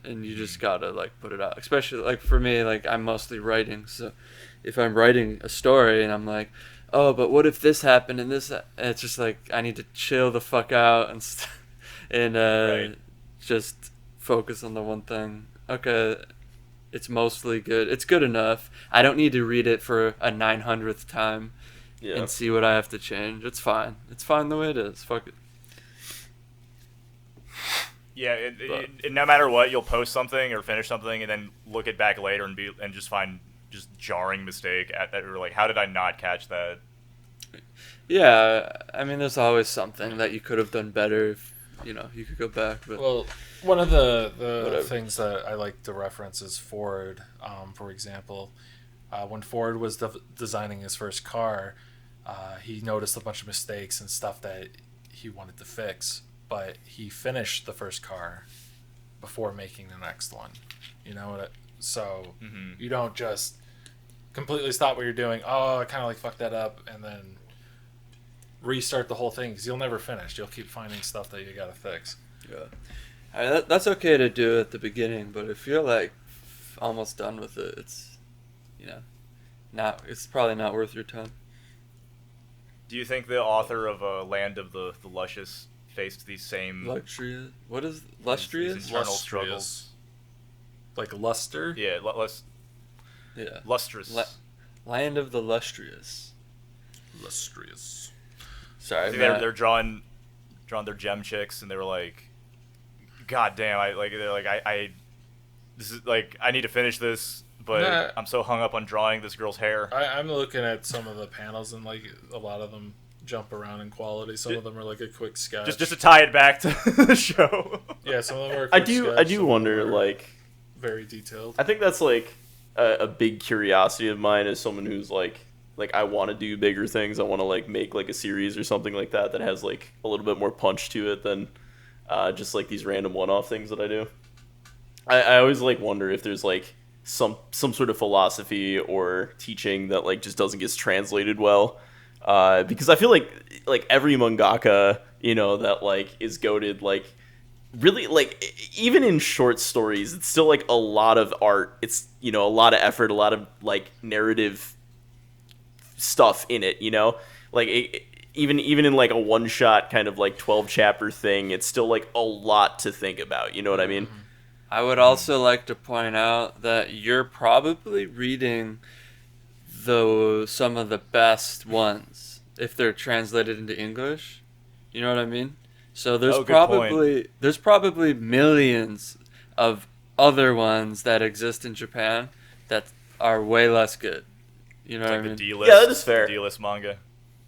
and you just gotta like put it out. Especially like for me, like I'm mostly writing, so if I'm writing a story and I'm like, oh, but what if this happened and this, it's just like I need to chill the fuck out and Right. just focus on the one thing. Okay, it's mostly good. It's good enough. I don't need to read it for a 900th time and see what I have to change. It's fine. It's fine the way it is. Fuck it. Yeah, But- no matter what, you'll post something or finish something, and then look it back later and just find just jarring mistake at that. Or like, how did I not catch that? Yeah, I mean, there's always something that you could have done better if, you could go back. But Well, one of the Whatever. things that I like to reference is Ford. For example, when Ford was designing his first car, he noticed a bunch of mistakes and stuff that he wanted to fix, but he finished the first car before making the next one. So you don't just completely stop what you're doing. Oh, I kind of like fucked that up, and then restart the whole thing, because you'll never finish. You'll keep finding stuff that you gotta fix. yeah, that's okay to do at the beginning. But if you're like almost done with it, it's it's probably not worth your time. Do you think the author of Land of the Luscious faced these same Luxurious. What is these lustrous? internal struggles? Like luster. Yeah, Yeah. lustrous. Land of the lustrous. Lustrous. Sorry, I think Matt. they're drawing their gem chicks, and they were like, "God damn!" I this is like I need to finish this, but Nah. I'm so hung up on drawing this girl's hair. I'm looking at some of the panels, and like a lot of them jump around in quality. Some of them are like a quick sketch. Just to tie it back to the show. Yeah, some of them are. I quick do sketch, I some do of them wonder, are like, very detailed. I think that's like a big curiosity of mine as someone who's like I want to do bigger things. I want to like make like a series or something like that has like a little bit more punch to it than just like these random one-off things that I do. I always like wonder if there's like some sort of philosophy or teaching that like just doesn't get translated well, because I feel like every mangaka that like is goated, like really, like even in short stories, it's still like a lot of art. It's a lot of effort, a lot of like narrative stuff in it. Like even in like a one shot kind of like 12 chapter thing, it's still like a lot to think about. You know what I mean? I would also like to point out that you're probably reading some of the best ones if they're translated into English. You know what I mean? So there's Oh, good probably millions of other ones that exist in Japan that are way less good. You know It's what like I mean? the D-list. Yeah, that is fair. The D-list manga.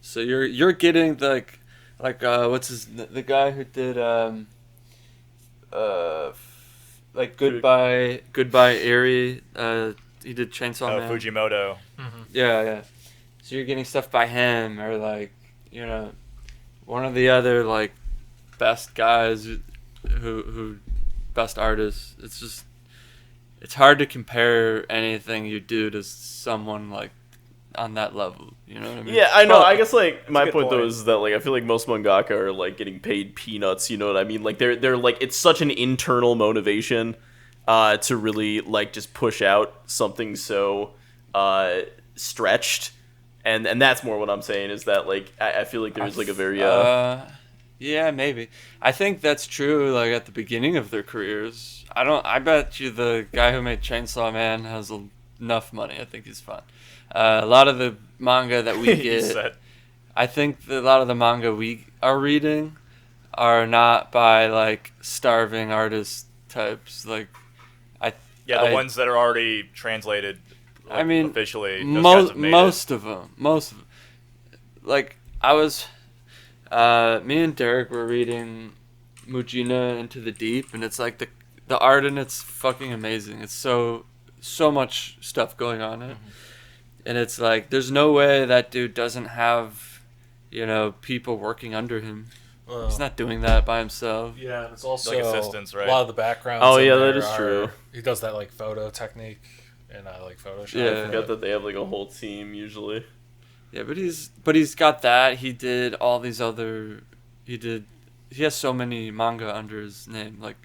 So you're getting like what's the guy who did like goodbye Eerie, he did Chainsaw Man. Fujimoto. Yeah. So you're getting stuff by him, or like one of the other like best guys who best artists. It's hard to compare anything you do to someone like on that level. You know what I mean? Yeah, I know. Well, I guess like my good point though point. is that like I feel like most mangaka are like getting paid peanuts. You know what I mean? Like they're like, it's such an internal motivation to really like just push out something so stretched, and that's more what I'm saying is that like I feel like there's like a very yeah, maybe. I think that's true. Like at the beginning of their careers, I bet you the guy who made Chainsaw Man has enough money. I think he's fine. A lot of the manga that we He get, said. I think a lot of the manga we are reading are not by like starving artist types. Like, Yeah, the ones that are already translated. Like, I mean, officially, those guys have made most of them. Like I was, me and Derek were reading Mujina Into the Deep, and it's like the art in it's fucking amazing. It's so much stuff going on in it. And it's like, there's no way that dude doesn't have, people working under him. Well, He's not doing that by himself. Yeah, and it's also Like assistants, right? a lot of the backgrounds. Oh, in yeah, there that is true. He does that like photo technique in like Photoshop. Yeah. I forget that they have like a whole team usually. Yeah, but he's got that. He did all these other. He has so many manga under his name. Like,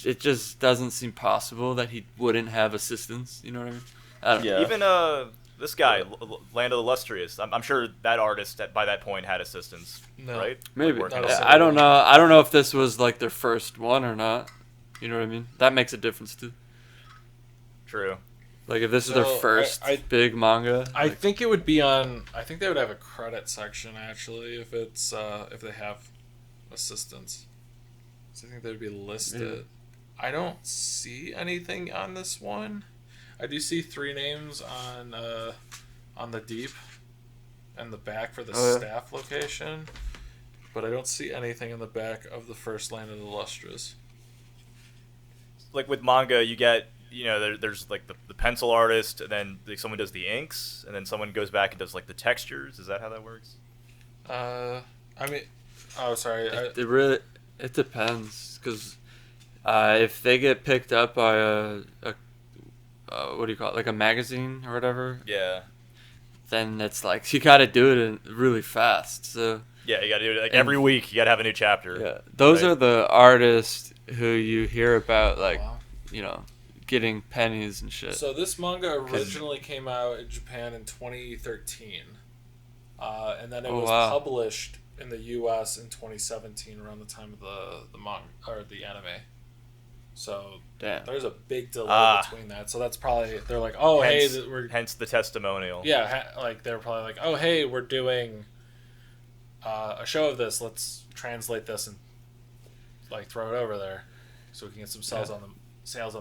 it just doesn't seem possible that he wouldn't have assistants. You know what I mean? I don't know. Yeah. Even this guy, Land of the Lustrous. I'm sure that artist by that point had assistants, No. right? Maybe. Like, working Not on a it. I don't know. I don't know if this was like their first one or not. You know what I mean? That makes a difference too. True. Like if this is So, their first I- big manga. I like, think it would be on. I think they would have a credit section actually if it's if they have assistants. So I think they'd be listed. I don't see anything on this one. I do see 3 names on the deep and the back for the staff location, but I don't see anything in the back of the first Land of the Lustrous. Like with manga, you get, there's like the pencil artist, and then like someone does the inks, and then someone goes back and does like the textures. Is that how that works? I mean, oh sorry. It depends, because if they get picked up by a what do you call it, like a magazine or whatever, Yeah. then it's like you got to do it really fast. So Yeah, you gotta do it like every week. You gotta have a new chapter. yeah, those right? are the artists who you hear about, like, Wow. getting pennies and shit. So this manga originally came out in Japan in 2013, and then it was published in the U.S. in 2017, around the time of the manga or the anime. So Damn. there's a big delay between that. So that's probably, they're like, oh hence, hey, we're hence the testimonial. yeah, like they're probably like, oh hey, we're doing a show of this. Let's translate this and like throw it over there, so we can get some sales on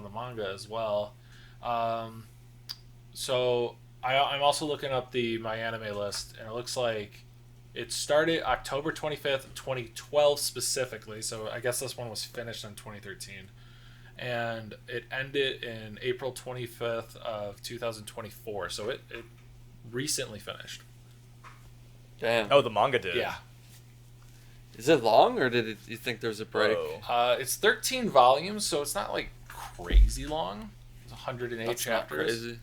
the manga as well. So I'm also looking up the My Anime list, and it looks like it started October 25th, 2012 specifically. So I guess this one was finished in 2013, and it ended in April 25th of 2024. So it recently finished. Damn. Oh, the manga did. Yeah. Is it long, or you think there's a break? Oh. It's 13 volumes, so it's not like crazy long. It's 108 That's chapters. not crazy.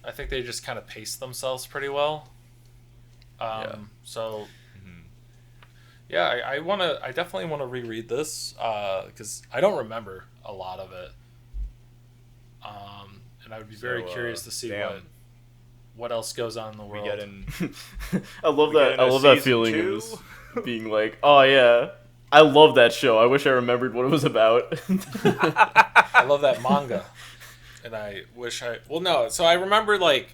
I think they just kind of pace themselves pretty well. So, yeah, I definitely want to reread this because I don't remember a lot of it. And I would be very curious to see what else goes on in the world. We get in. I love that. in I a love that season feeling 2? of being like, oh yeah, I love that show. I wish I remembered what it was about. I love that manga, and I wish so I remember like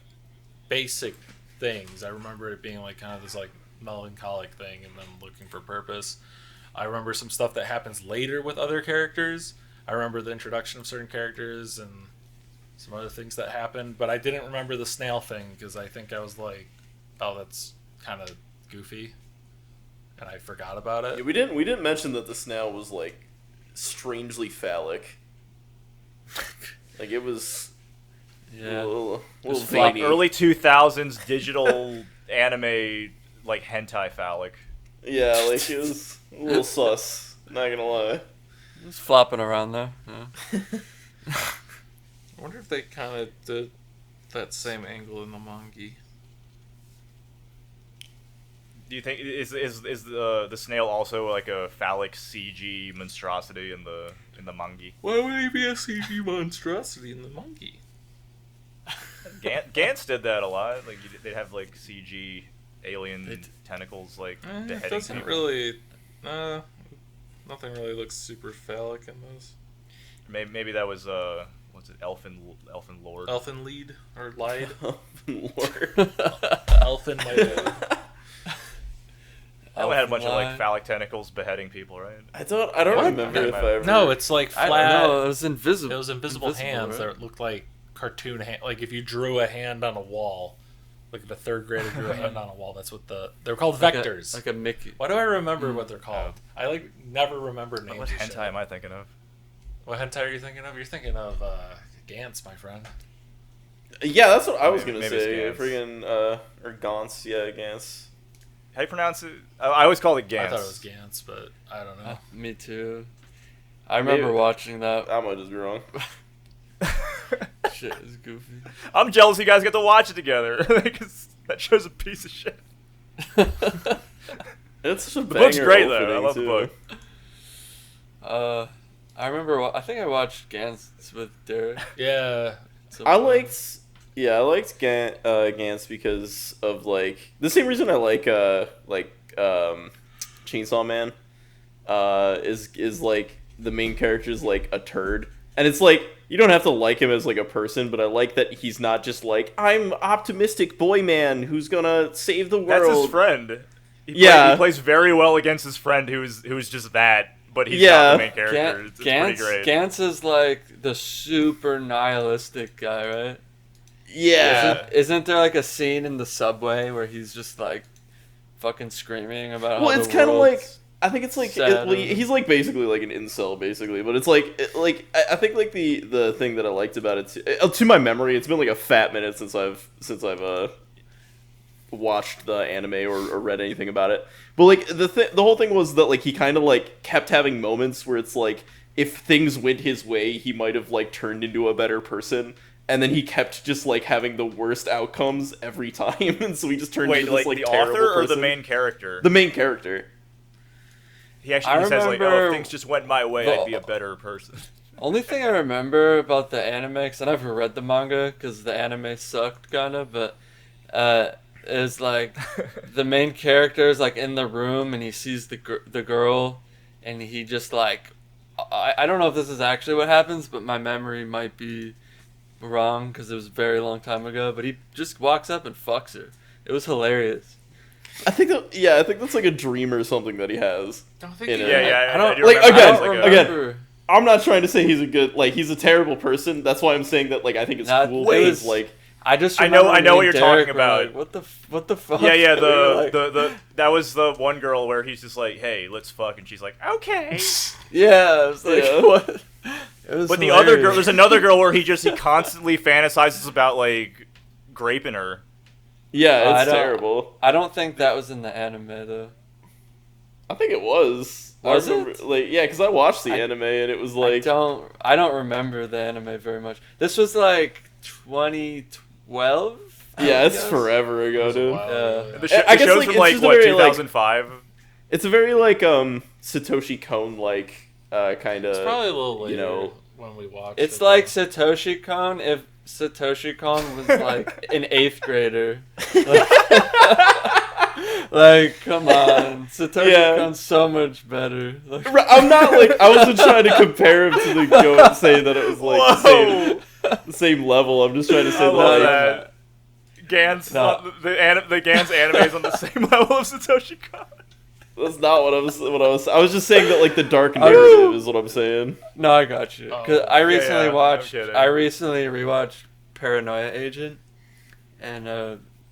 basic things. I remember it being like kind of this like melancholic thing and then looking for purpose. I remember some stuff that happens later with other characters. I remember the introduction of certain characters and some other things that happened, but I didn't remember the snail thing because I think I was like, oh, that's kind of goofy, and I forgot about it. Yeah, we didn't mention that the snail was like strangely phallic. Like it was Yeah. a little Just Like veiny. early 2000s digital anime, like hentai phallic. Yeah, like it was a little sus. Not gonna lie. It's flopping around there. Yeah. I wonder if they kind of did that same angle in the manga. Do you think is the snail also like a phallic CG monstrosity in the manga? Why would he be a CG monstrosity in the manga? Gantz did that a lot. Like they'd have like CG alien tentacles like It beheading doesn't people. really. Nothing really looks super phallic in those. Maybe that was what's it? Elfin Lord. Elfin lead or lied. Lord. Elfin might have. That one had a bunch of like Elfin phallic tentacles beheading people, right? I don't remember if I ever. No, it's like I flat. don't know. It was invisible. It was invisible hands right? that looked like cartoon hand. Like if you drew a hand on a wall, like if a third grader drew a hand on a wall, that's what they're called, vectors. Like a Mickey. Why do I remember what they're called? I like never remember names. What of hentai shit. am I thinking of? What hentai are you thinking of? You're thinking of Gantz, my friend. Yeah, that's what I was Maybe gonna it's say. Gantz. Friggin' or Gantz, yeah, Gantz. How do you pronounce it? I always call it Gantz. I thought it was Gantz, but I don't know. Me too. I remember watching that. I might just be wrong. Shit is goofy. I'm jealous you guys get to watch it together. Because that show's a piece of shit. It's such a The book's banger great though. I opening, love the too. book. I remember. I think I watched Gantz with Derek. Yeah. I liked Gantz because of like the same reason I like Chainsaw Man. Is like the main character's like a turd, and it's like you don't have to like him as like a person, but I like that he's not just like I'm optimistic boy man who's gonna save the world. That's his friend. He plays very well against his friend who's just that, but he's Yeah. not the main character. It's pretty great. Gantz is like the super nihilistic guy, right? Yeah. Isn't there like a scene in the subway where he's just like fucking screaming about Well, how it's the kind of like world's I think it's like sad he's like basically like an incel, basically. But it's like I think like the thing that I liked about it to my memory, it's been like a fat minute since I've watched the anime or read anything about it. But like the whole thing was that like he kind of like kept having moments where it's like if things went his way, he might have like turned into a better person. And then he kept just like having the worst outcomes every time, and so he just turned into this like the terrible author or person. the main character? The main character. He actually says like, "Oh, remember if things just went my way, I'd be a better person." Only thing I remember about the anime, because I never read the manga because the anime sucked, kind of, but is like the main character is like in the room and he sees the girl, and he just like I don't know if this is actually what happens, but my memory might be wrong because it was a very long time ago. But he just walks up and fucks her. It was hilarious. I think that's like a dream or something that he has. Don't think In he- it. Yeah, I don't- I do like, remember again, it was like again, I'm not trying to say he's a good, like, he's a terrible person. That's why I'm saying that, like, I think it's cool. Wait, Because, like, I just I know remember me what and you're talking Derek were about. like, what the fuck? Yeah, We were like- the that was the one girl where he's just like, "Hey, let's fuck," and she's like, "Okay." Yeah, it was like Yeah. what? It was But the other girl, hilarious. there's another girl where he constantly fantasizes about like raping her. yeah, I it's don't- terrible. I don't think that was in the anime though. I think it was. Was I remember, it? Like, yeah, because I watched the I- anime and it was I like, don't remember the anime very much. This was like 2012. yeah, I it's guess? four It ago, was a dude. while Yeah. ago, The, I the guess, show's like, from it's like just a what very, like- 2005. It's a very like Satoshi Kon like kind of. It's probably a little later you know, when we watched It's it, like though. Satoshi Kon if Satoshi Kon was like an 8th grader. Like, come on, Satoshi Yeah. Kon's so much better. Like, I'm not like I wasn't trying to compare him to the goat and say that it was like the same level. I'm just trying to say I that. love Like, that. Gans, No. the Gans anime is on the same level of Satoshi Kon. that's not what I was. I was just saying that like the dark narrative is what I'm saying. no, I got you. Cause I recently yeah, watched. no kidding. I recently rewatched Paranoia Agent, and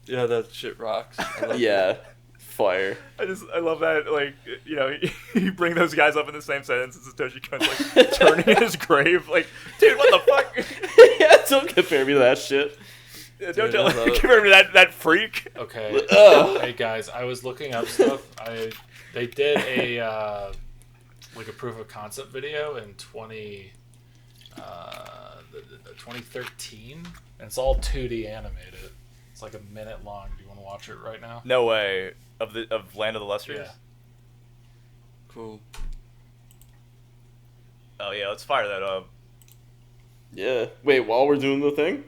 yeah, that shit rocks. I love it. Yeah, fire. I love that, like, you know, you bring those guys up in the same sentence and Satoshi Kon's like turning in his grave, like, dude, what the fuck? Yeah, don't compare me to that shit. Don't tell I love it. compare me to that freak. Okay. Ugh. Hey guys, I was looking up stuff. They did a like a proof of concept video in 2013, and it's all 2D animated. It's like a minute long. Do you want to watch it right now? No way. Of Land of the Lustrous? Yeah. Cool. Oh yeah, let's fire that up. Yeah. Wait, while we're doing the thing.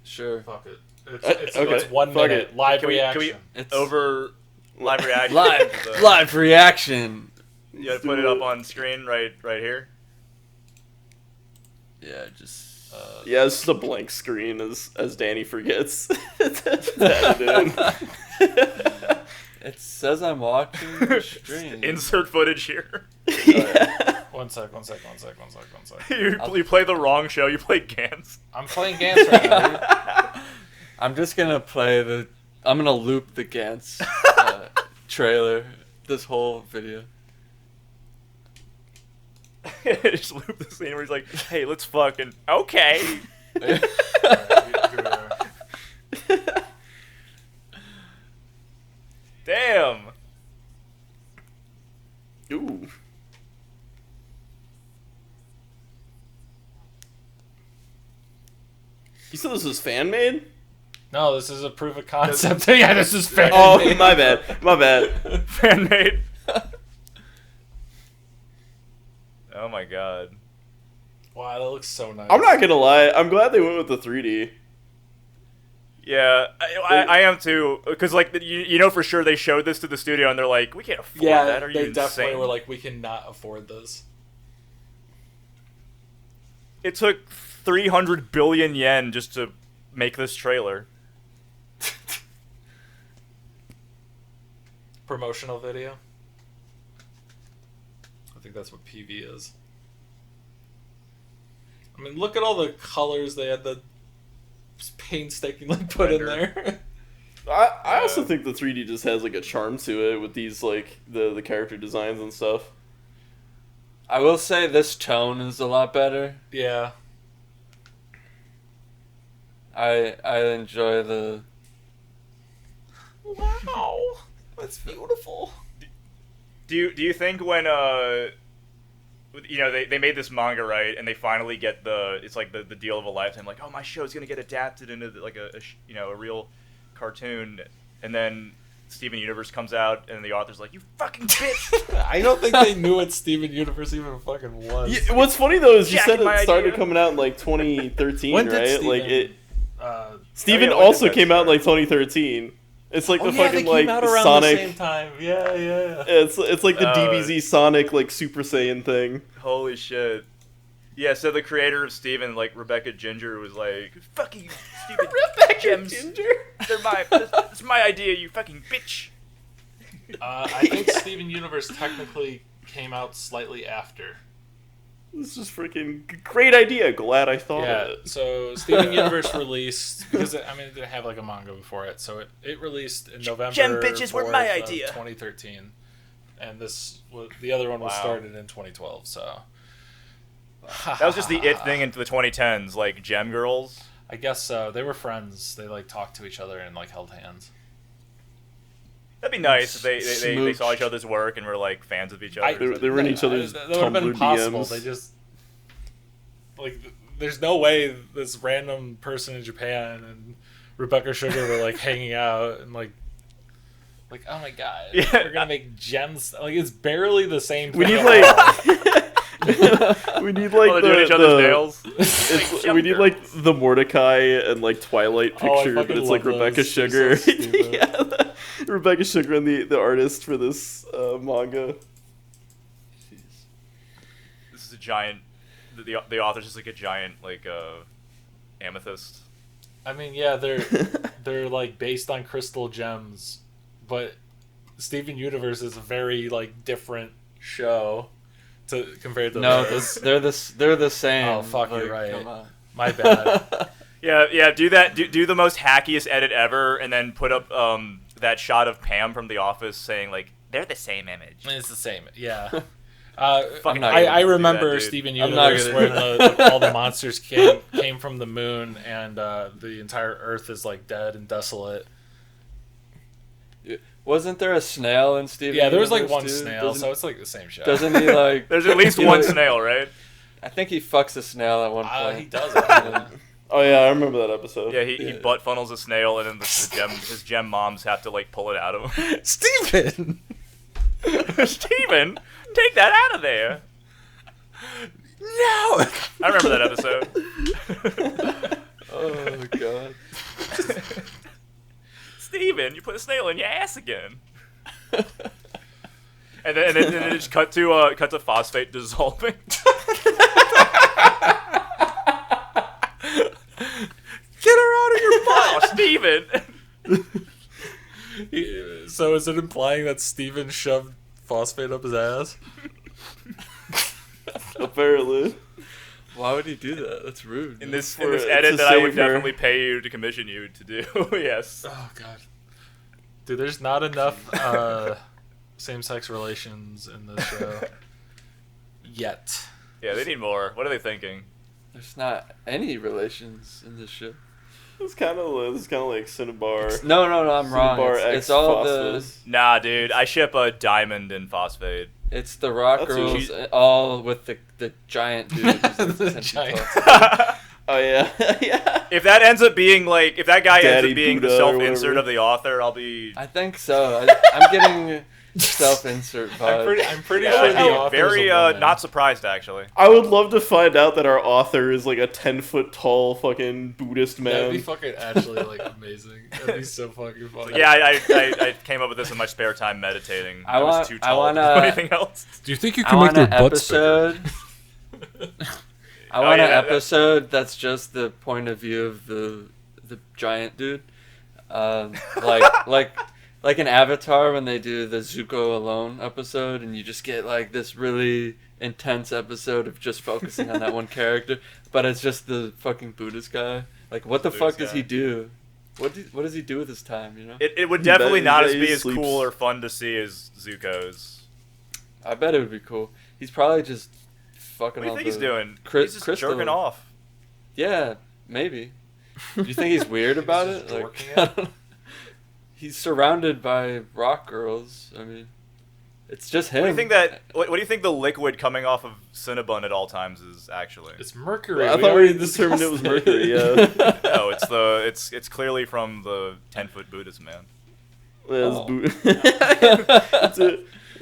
Sure. Fuck it. It's Okay, 1 fuck minute it. live Can we reaction. It's over live reaction? live reaction. You gotta put it up on screen right here. Yeah, just. Yeah, it's just a blank screen as Danny forgets. That It says I'm watching the stream. Insert footage here. yeah. One sec. you play the wrong show. You play Gans. I'm playing Gantz right now. I'm just gonna play the. I'm gonna loop the Gantz trailer. This whole video. Just loop the scene where he's like, "Hey, let's fucking okay." Alright, here we are. Damn. Ooh. You said this was fan made? No, this is a proof of concept. Yeah, this is fair. Oh, my bad. Fan made. Oh my god. Wow, that looks so nice. I'm not gonna lie. I'm glad they went with the 3D. Yeah, I am too. Because like you know for sure they showed this to the studio and they're like, we can't afford Yeah, that. Are you they insane? definitely were like, we cannot afford this. It took 300 billion yen just to make this trailer. Promotional video. think that's what PV is. I mean, look at all the colors they had the painstakingly put in there. I also think the 3D just has like a charm to it with these like the character designs and stuff. I will say this tone is a lot better. Yeah. I enjoy the. Wow, that's beautiful. Do you think when they made this manga, right, and they finally get it's like the deal of a lifetime, like, oh, my show's gonna get adapted into like a real cartoon, and then Steven Universe comes out and the author's like, you fucking bitch. I don't think they knew what Steven Universe even fucking was. Yeah, what's funny though is you said Jacking my it started idea. coming out in like 2013, When did right? Steven- Like it. Uh, Steven when did also that came out in start? like 2013. It's like oh the yeah, fucking they like came out around Sonic. the same time. Yeah. It's like the Oh. DBZ Sonic like Super Saiyan thing. Holy shit. Yeah, so the creator of Steven, like Rebecca Ginger, was like, fuck you, stupid gems. It's my idea, you fucking bitch. I think Steven Universe technically came out slightly after. This is freaking great idea. Glad I thought Yeah, of it. so Steven Universe released, because it didn't have like a manga before it, so it released in November Gem bitches were my 4th of idea. 2013, and the other one was Wow. started in 2012. So That was just the it thing into the 2010s, like gem girls. I guess so. They were friends. They like talked to each other and like held hands. That'd be nice if they Smooched. saw each other's work and were like fans of each other. They were in each other's That would have been Tumblr impossible. DMs. They just like there's no way this random person in Japan and Rebecca Sugar were like hanging out and like oh my god, Yeah. we're gonna make gems. Like it's barely the same. We thing need at like all. we need like While they're doing each other's nails. It's, Gem we need like girls. the Mordecai and like Twilight Oh, I picture, but fucking it's like love Rebecca those. They're Sugar. so stupid. Yeah, Rebecca Sugar and the artist for this manga. This is a giant. The author's just like a giant like amethyst. I mean, yeah, they're like based on crystal gems, but Steven Universe is a very like different show to compared to No, this. they're the same. Oh, fuck, you're Like, right. come on. My bad. Yeah. Do that. Do the most hackiest edit ever, and then put up that shot of Pam from The Office saying like they're the same image. It's the same. Yeah. Fucking not I gonna do remember that, dude. Steven I'm not Universe gonna where do all the monsters came from the moon and the entire Earth is like dead and desolate. Wasn't there a snail in Steven? Yeah, there was like Universe, one too? snail, so it's like the same show. Doesn't he like? There's at least he, one like- snail, right? I think he fucks a snail at one point. He does it. Oh yeah, I remember that episode. Yeah, he butt funnels a snail, and then his gem moms have to like pull it out of him. Steven! Steven, take that out of there. No! I remember that episode. Oh god. Steven, you put a snail in your ass again. And then it just cut to phosphate dissolving. Get her out of your Oh, Steven. butt! So is it implying that Steven shoved phosphate up his ass? Apparently. Why would he do that? That's rude. In this For- edit to that I would save her. definitely pay you to commission you to do. Yes. Oh god. Dude, there's not enough same-sex relations in this show. Yet. Yeah, they need more. What are they thinking? There's not any relations in this show. It's kind of like Cinnabar. No, I'm wrong. Cinnabar It's X all Phosphorus. Nah, dude, I ship a diamond and phosphate. it's the rock That's girls, usually- all with the giant dude. who's The 10 feet giant. tall. Oh yeah, yeah. If that ends up being like, if that guy ends Daddy up being the Buddha or self-insert whatever. of the author, I'll be. I think so. I'm getting self-insert vibes. I'm pretty Yeah, sure I'd the be author's very a woman. not surprised actually. I would love to find out that our author is like a 10-foot tall fucking Buddhist That'd be man. fucking actually like amazing. That'd be so fucking funny. Yeah, I came up with this in my spare time meditating. I was want- too I tall to wanna- do anything else. Do you think you I want an episode. I want yeah, an that- episode that's just the point of view of the giant dude. Like like in Avatar when they do the Zuko alone episode, and you just get like this really intense episode of just focusing on that one character, but it's just the fucking Buddhist guy. Like, what the fuck does he do? What does he do with his time? You know? It would definitely not he be as sleeps. cool or fun to see as Zuko's. I bet it would be cool. He's probably just fucking. What do you all think he's the doing? Chris, He's just jerking off. Yeah, maybe. Do you think he's weird about it? just Like, dorking I it? don't know. He's surrounded by rock girls. I mean, it's just him. What do you think that? What do you think the liquid coming off of Cinnabon at all times is actually? It's mercury. I thought we determined it was discussed mercury. Yeah. No, it's clearly from the 10-foot Buddhist man. Oh.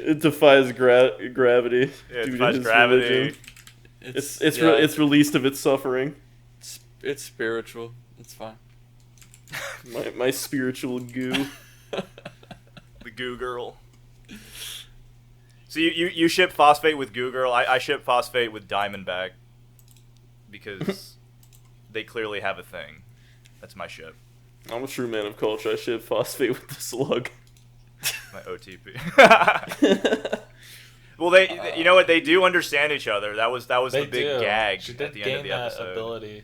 It defies gravity. Yeah, it due to defies his gravity. religion. It's yeah, it's released of its suffering. it's spiritual. It's fine. My spiritual goo. The Goo Girl. So you ship Phosphate with Goo Girl. I ship Phosphate with Diamondback because they clearly have a thing. That's my ship. I'm a true man of culture. I ship Phosphate with the slug. My OTP. Well, they you know what, they do understand each other. That was They the big do. gag She at did the gain end of the that episode. ability.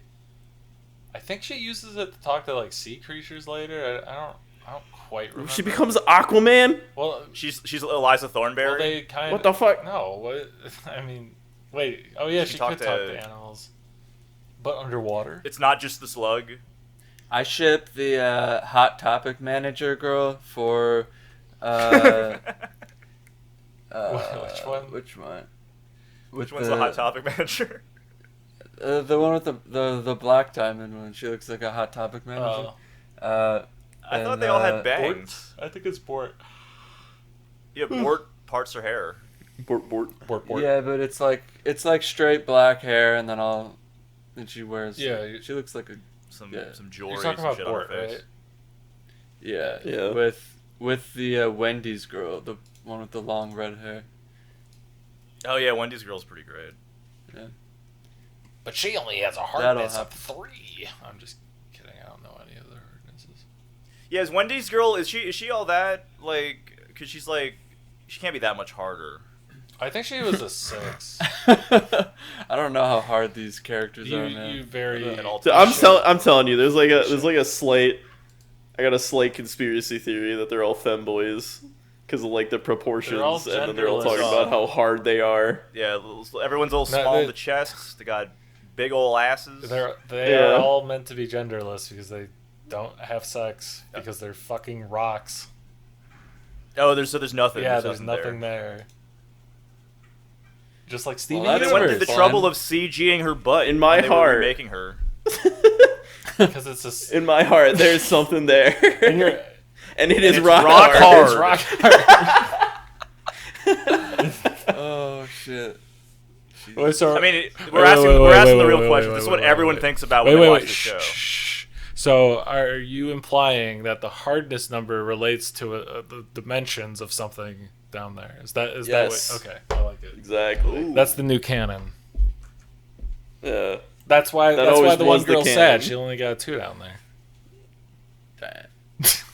I think she uses it to talk to like sea creatures later. I don't quite remember. She becomes Aquaman. well. She's Eliza Thornberry. Well, they kind What the fuck? No, what? I mean, wait. Oh yeah, She she talked could talk to- to animals, but underwater. It's not just the slug. I ship the Hot Topic manager girl for. Which one? Which one? Which one's the Hot Topic manager? The one with the black diamond one. She looks like a Hot Topic manager. Oh, I thought And, they all had Bort? bangs. I think it's Bort. Yeah, Bort parts her hair. Bort. Bort. Yeah, but it's like straight black hair, and then she wears. Yeah. she looks like a Some Yeah. some jewelry, You're talking some about shit Bort, on her face. right? yeah Yeah. with the Wendy's girl, the one with the long red hair. Oh yeah, Wendy's girl's pretty great. Yeah. But she only has a That'll hardness of happen. 3. I'm just kidding. I don't know any other hardnesses. Yeah, is Wendy's girl, is she all that, like, because she's like, she can't be that much harder. I think she was a 6. I don't know how hard these characters are, man. you very. At all So I'm telling you, there's like a slight. I got a slight conspiracy theory that they're all femboys because of like the proportions, They're all and then they're all genderless. talking about how hard they are. Yeah, everyone's a little No, small in they- the chests. They got big ol' asses. They Yeah. are all meant to be genderless because they don't have sex because they're fucking rocks. Oh, there's nothing. Yeah, there's nothing there. Just like Steven Well, They that's went Universe. through the fun. trouble of CGing her butt In my when they were heart. remaking her. because it's a. In my heart, there's something there, And you're, and it is it's rock, rock hard. hard. it's rock hard. Oh shit. Wait, so, I mean, we're asking the real question. This is what wait, everyone wait. thinks about Wait, when they watch wait. the show. Shh. So, are you implying that the hardness number relates to the dimensions of something down there? Is that Yes. what? Okay, I like it. Exactly. That's the new canon. Yeah. That's why. That That's why always the one was the girl canon. sad. She only got 2 down there. Damn.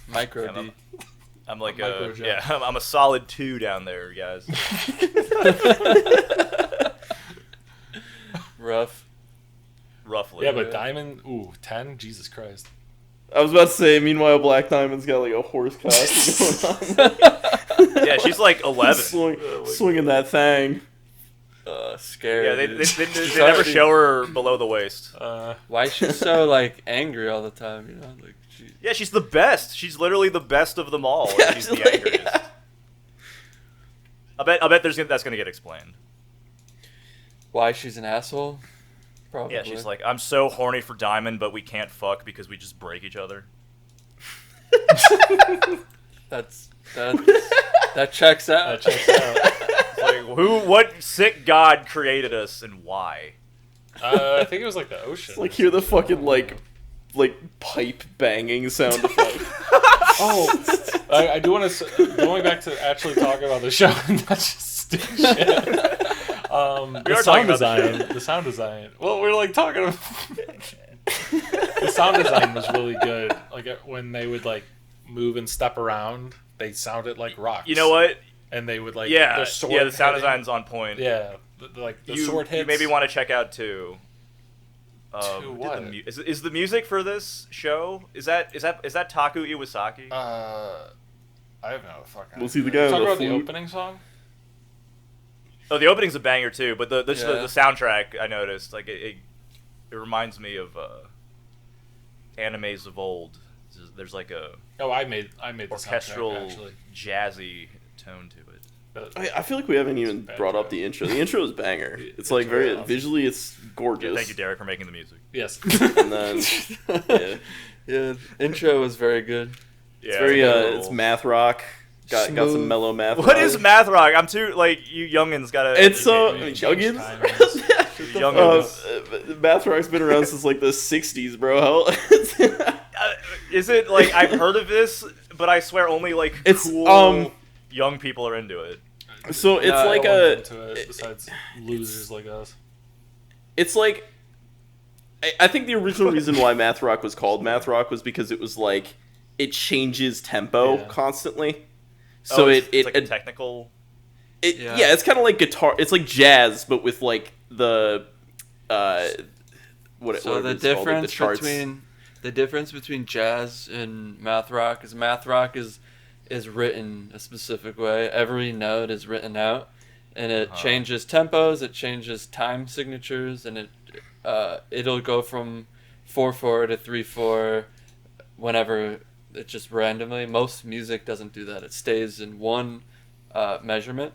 Micro Yeah, D. I'm like Micro joke. I'm a solid 2 down there, guys. Rough. Roughly. Yeah, but Diamond, 10. Jesus Christ. I was about to say. Meanwhile, Black Diamond's got like a horse costume going on. Yeah, she's like 11. Swinging that thing. Scared. Yeah, they dude. never already- show her below the waist. Why is she so like angry all the time? You know, like she. Yeah, she's the best. She's literally the best of them all. and she's the Actually, angriest. yeah. I bet that's gonna get explained. Why she's an asshole? Probably. Yeah, she's like, I'm so horny for Diamond, but we can't fuck because we just break each other. that checks out. That checks out. It's like, what sick god created us and why? I think it was like the ocean. Like hear the fucking like pipe banging sound effect. Oh, I do want to going back to actually talking about the show and not just stupid shit. The are sound talking about the design. The sound design. Well, we're like talking about the sound design was really good. Like when they would like move and step around, they sounded like rocks. You know what? And they would like Yeah, the sword the sound hitting. design's on point. Yeah, like the sword hits. You maybe want to check out too. What? Is the music for this show? Is that Taku Iwasaki? I have no fucking. We'll see the guy Talk on the about the flute. opening song. Oh, the opening's a banger too, but the Yeah. soundtrack I noticed like it reminds me of animes of old. There's like a Oh, I made the orchestral, soundtrack, actually. jazzy tone to it. But- I feel like we haven't even Bad brought up joke. the intro. The intro is banger. The It's like intro very is awesome. visually, it's gorgeous. Yeah, thank you, Derek, for making the music. Yes. And then yeah, Yeah, intro was very good. Yeah, it's very cool. it's math rock. Got some Smooth. mellow math. What rock. is math rock? I'm too like you youngins gotta. It's educate me. Change youngins. Youngins. Math rock's been around since like the '60s, bro. How? Is it like I've heard of this, but I swear only like It's, cool young people are into it. So it's Yeah, like No one's a. into it besides losers like us. It's like. I think the original reason why math rock was called math rock was because it was like it changes tempo Yeah. constantly. So Oh, it's it like a technical. Yeah. yeah, it's kind of like guitar. It's like jazz, but with like the what? So whatever the it's called, like, difference charts. between jazz and math rock is written a specific way. Every note is written out, and it changes tempos, it changes time signatures, and it'll go from 4/4 to 3/4 whenever it just randomly. Most music doesn't do that. It stays in one measurement.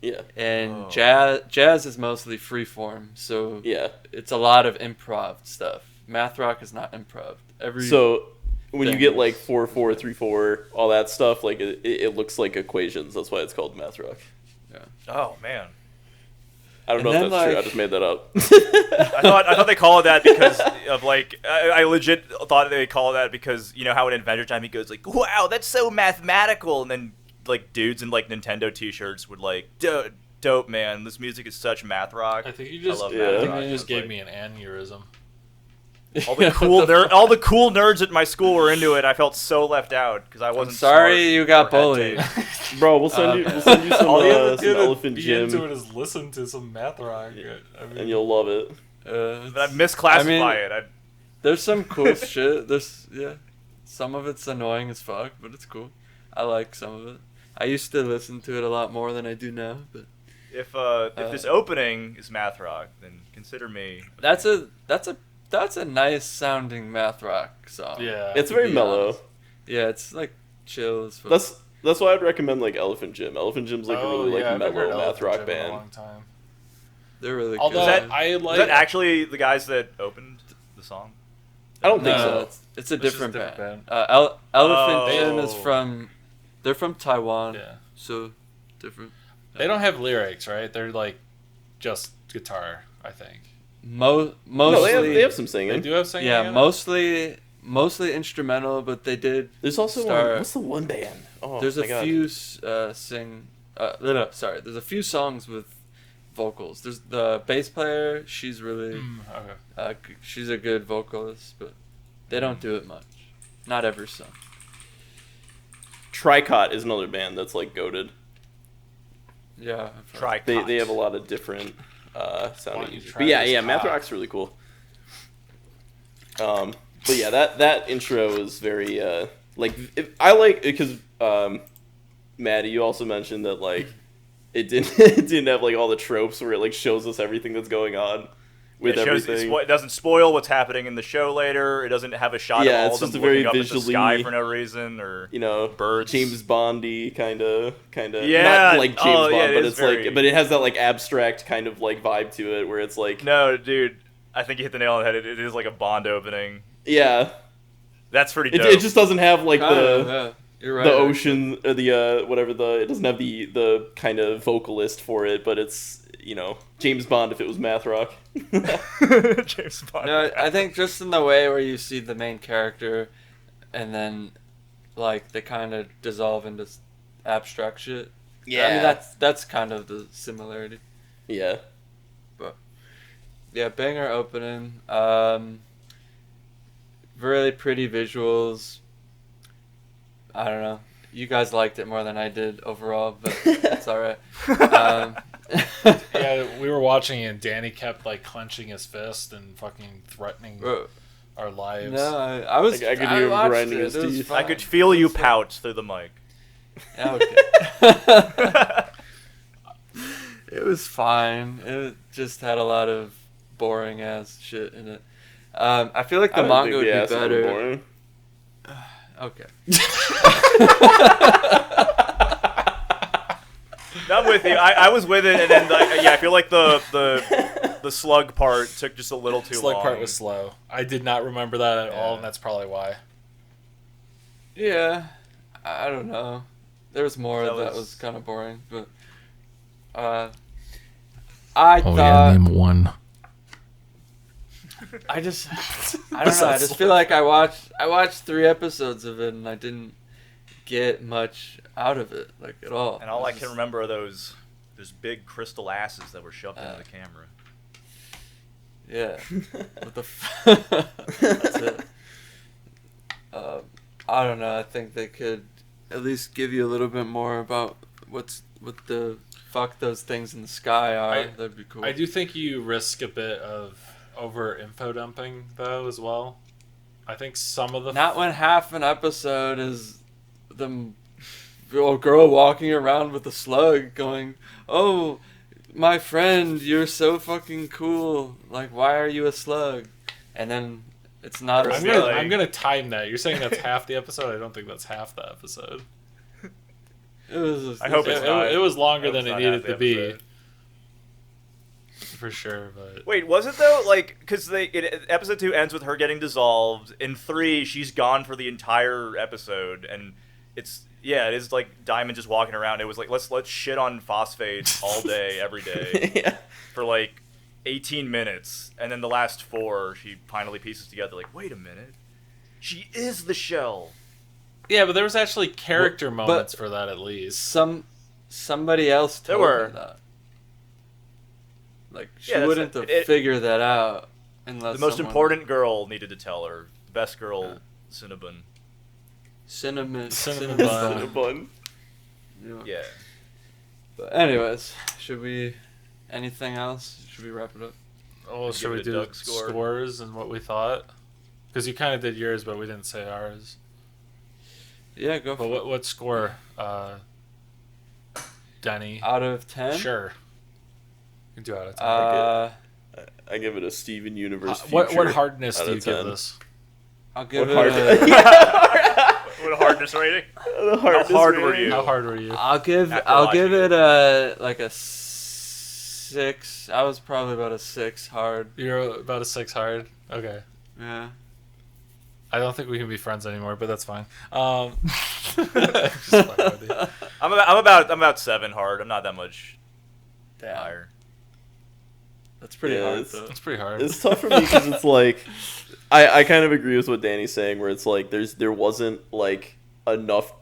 Yeah, And Oh. jazz is mostly freeform, so yeah. it's a lot of improv stuff. Math rock is not improv. So when you get thing like is- 4/4, 3/4, all that stuff, like it looks like equations. That's why it's called math rock. Oh man, I don't And know then, if that's true. I like- just made that up. I thought they call it that because of like I legit thought they call it that because you know how in Adventure Time he goes like, wow, that's so mathematical, and then like dudes in like Nintendo T-shirts would like, dope man, this music is such math rock. I think you just, love Yeah. I math think rock. you just It's gave like- me an aneurysm. All the cool nerds at my school were into it. I felt so left out because I I'm wasn't. sorry smart you got or had bullied. taste. Bro, we'll send you some, All you have to some to elephant be into gym, it is listen to some math rock. I mean, and you'll love it. But I misclassify it. There's some cool shit. Some of it's annoying as fuck, but it's cool. I like some of it. I used to listen to it a lot more than I do now, but If this opening is math rock, then consider me. that's a nice sounding math rock song. yeah. It's to very be mellow. honest. Yeah, it's like chill as fuck. That's why I'd recommend like Elephant Gym. Elephant Gym's like a really like I've heard mellow math Elephant rock Gym in a band. long time. They're really Although good. I Is like that actually the guys that opened the song? I don't think No, so. it's a It's just different a different band. Elephant Gym is Oh. they're from Taiwan, yeah. so different. They don't have lyrics, right? They're like just guitar, I think. Mostly, No, they have some They singing. do have singing. yeah, in it? mostly instrumental, but they did. There's also Star- one. What's the one band? Oh, There's my a God. few there's a few songs with vocals. There's the bass player. She's really Okay. she's a good vocalist, but they don't do it much. Not every song. Tricot is another band that's like goated. Yeah. I've heard. Try. They have a lot of different Why sounding. don't you music. try But yeah, this yeah, math cock? rock's really cool. But yeah, that intro is very I like because Maddie, you also mentioned that like it didn't have like all the tropes where it like shows us everything that's going on with everything. It doesn't spoil what's happening in the show later. It doesn't have a shot Yeah, of all it's of just them a very looking up at the visually- sky for no reason, or You know, birds. James Bondy kind of Yeah, not like James oh, yeah, Bond, it but is it's very- like but it has that like abstract kind of like vibe to it where it's like No, dude, I think you hit the nail on the head. It is like a Bond opening. yeah, That's pretty it dope. just doesn't have like Yeah, you're right. the ocean or the whatever it doesn't have the kind of vocalist for it, but it's James Bond if it was math rock. James Bond. No, I think just in the way where you see the main character, and then like they kind of dissolve into abstract shit. I mean, that's kind of the similarity. Yeah. Yeah, banger opening. Really pretty visuals. I don't know. you guys liked it more than I did overall, but it's all right. Yeah, we were watching it and Danny kept like clenching his fist and fucking threatening our lives. No, I was. I could I hear him watched grinding it. his It was teeth. I fine. could feel It you was fine. pout through the mic. Okay. It was fine. It just had a lot of boring ass shit in it. I feel like the I don't manga think would the be asses were better. boring. Okay. I'm with you. I was with it, and then I feel like the slug part took just a little too Slug long. part was slow. I did not remember that at all, Yeah. and that's probably why. Yeah, I don't know. There was more That that was- was kind of boring, but I thought name one. I don't know. I just feel like I watched 3 episodes of it and I didn't get much out of it, like at all. And all I It was can remember are those big crystal asses that were shoved into the camera. Yeah. What the That's it. I don't know. I think they could at least give you a little bit more about what the fuck those things in the sky are. That'd be cool. I do think you risk a bit of over info dumping though as well. I think some of the Not when half an episode is the little girl walking around with a slug going, "Oh, my friend, you're so fucking cool. Like, why are you a slug?" And then it's not a I'm slug. gonna I'm gonna time that. You're saying that's half the episode. I don't think that's half the episode. It was. I hope it's not. It was longer I hope than it's it not needed half the to be, episode. for sure. But Wait, was it though? Like, because episode 2 ends with her getting dissolved. In 3, she's gone for the entire episode, and it is like Diamond just walking around. It was like let's shit on phosphate all day, every day Yeah. for like 18 minutes, and then the last 4, she finally pieces together. Like, wait a minute, she is the shell. yeah, but there was actually character But- moments for that at least. Somebody else There told were. her that. Like, she Yeah, that's wouldn't it. have figured that out unless The most someone- important girl needed to tell her. The best girl, Cinnabon. cinnamon Cinnamon bun. Bun. Yeah. But anyways, anything else? Should we wrap it up? Oh, Give should it we a do Doug score. scores and what we thought? Because you kind of did yours, but we didn't say ours. Yeah, go But for it. what score, Denny? Out of 10? Sure. You can do out of 10. Uh, I give it a Steven Universe. What Future hardness out do of you give 10. this? I'll give What it hard? a, What a hardness rating? The How hard were rating. you? How hard were you? I'll give After it watching a like a 6. I was probably about a 6 hard. You're about a 6 hard? Okay. Yeah. I don't think we can be friends anymore, but that's fine. Just fucking with you. I'm about 7 hard. I'm not that much Damn. higher. That's pretty Yeah, hard it's- though. It's pretty hard. It's tough for me because it's like, I kind of agree with what Danny's saying, where it's like there wasn't like enough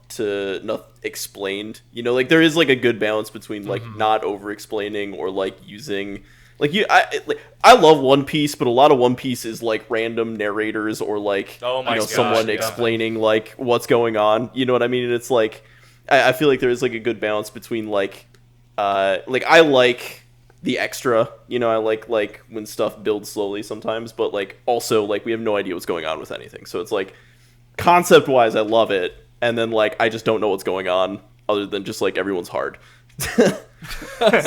explained. You know, like there is like a good balance between like not over explaining or like using like I love One Piece, but a lot of One Piece is like random narrators or like Oh my gosh, someone yeah. explaining like what's going on. You know what I mean? And it's like I feel like there is like a good balance between like I like the extra, you know, I like when stuff builds slowly sometimes, but like also like we have no idea what's going on with anything. So it's like concept wise I love it, and then like I just don't know what's going on other than just like everyone's hard.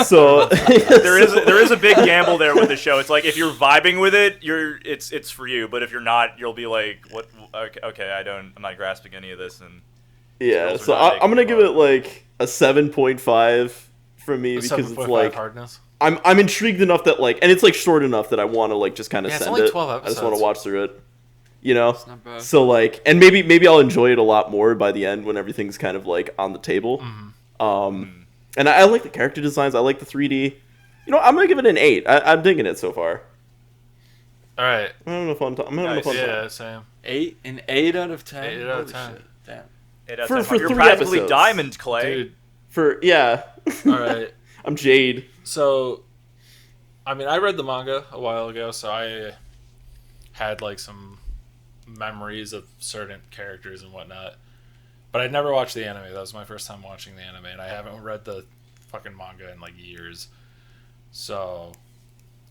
So There is a big gamble there with the show. It's like if you're vibing with it, it's for you. But if you're not, you'll be like, what? Okay, I'm not grasping any of this. And yeah, Skills are so not I'm gonna making give me it like a 7.5 from me because it's 7.5 like hardness. I'm intrigued enough that like, and it's like short enough that I want to like just kind of Yeah, it's send only it. 12 I just want episodes. to watch through it, you know. It's not bad. So like, and maybe I'll enjoy it a lot more by the end when everything's kind of like on the table. And I like the character designs. I like the 3D. You know, I'm gonna give it an 8. I'm digging it so far. All right. I'm having a fun time. I'm having a Nice. fun time. Yeah, same. 8 out of 10. 8 out of Holy 10. shit. Damn. For you're 3 practically episodes. Diamond, Clay. Dude, For yeah, all right. I'm Jade. So, I mean, I read the manga a while ago, so I had like some memories of certain characters and whatnot. But I'd never watched the anime. That was my first time watching the anime, and I haven't read the fucking manga in like years. So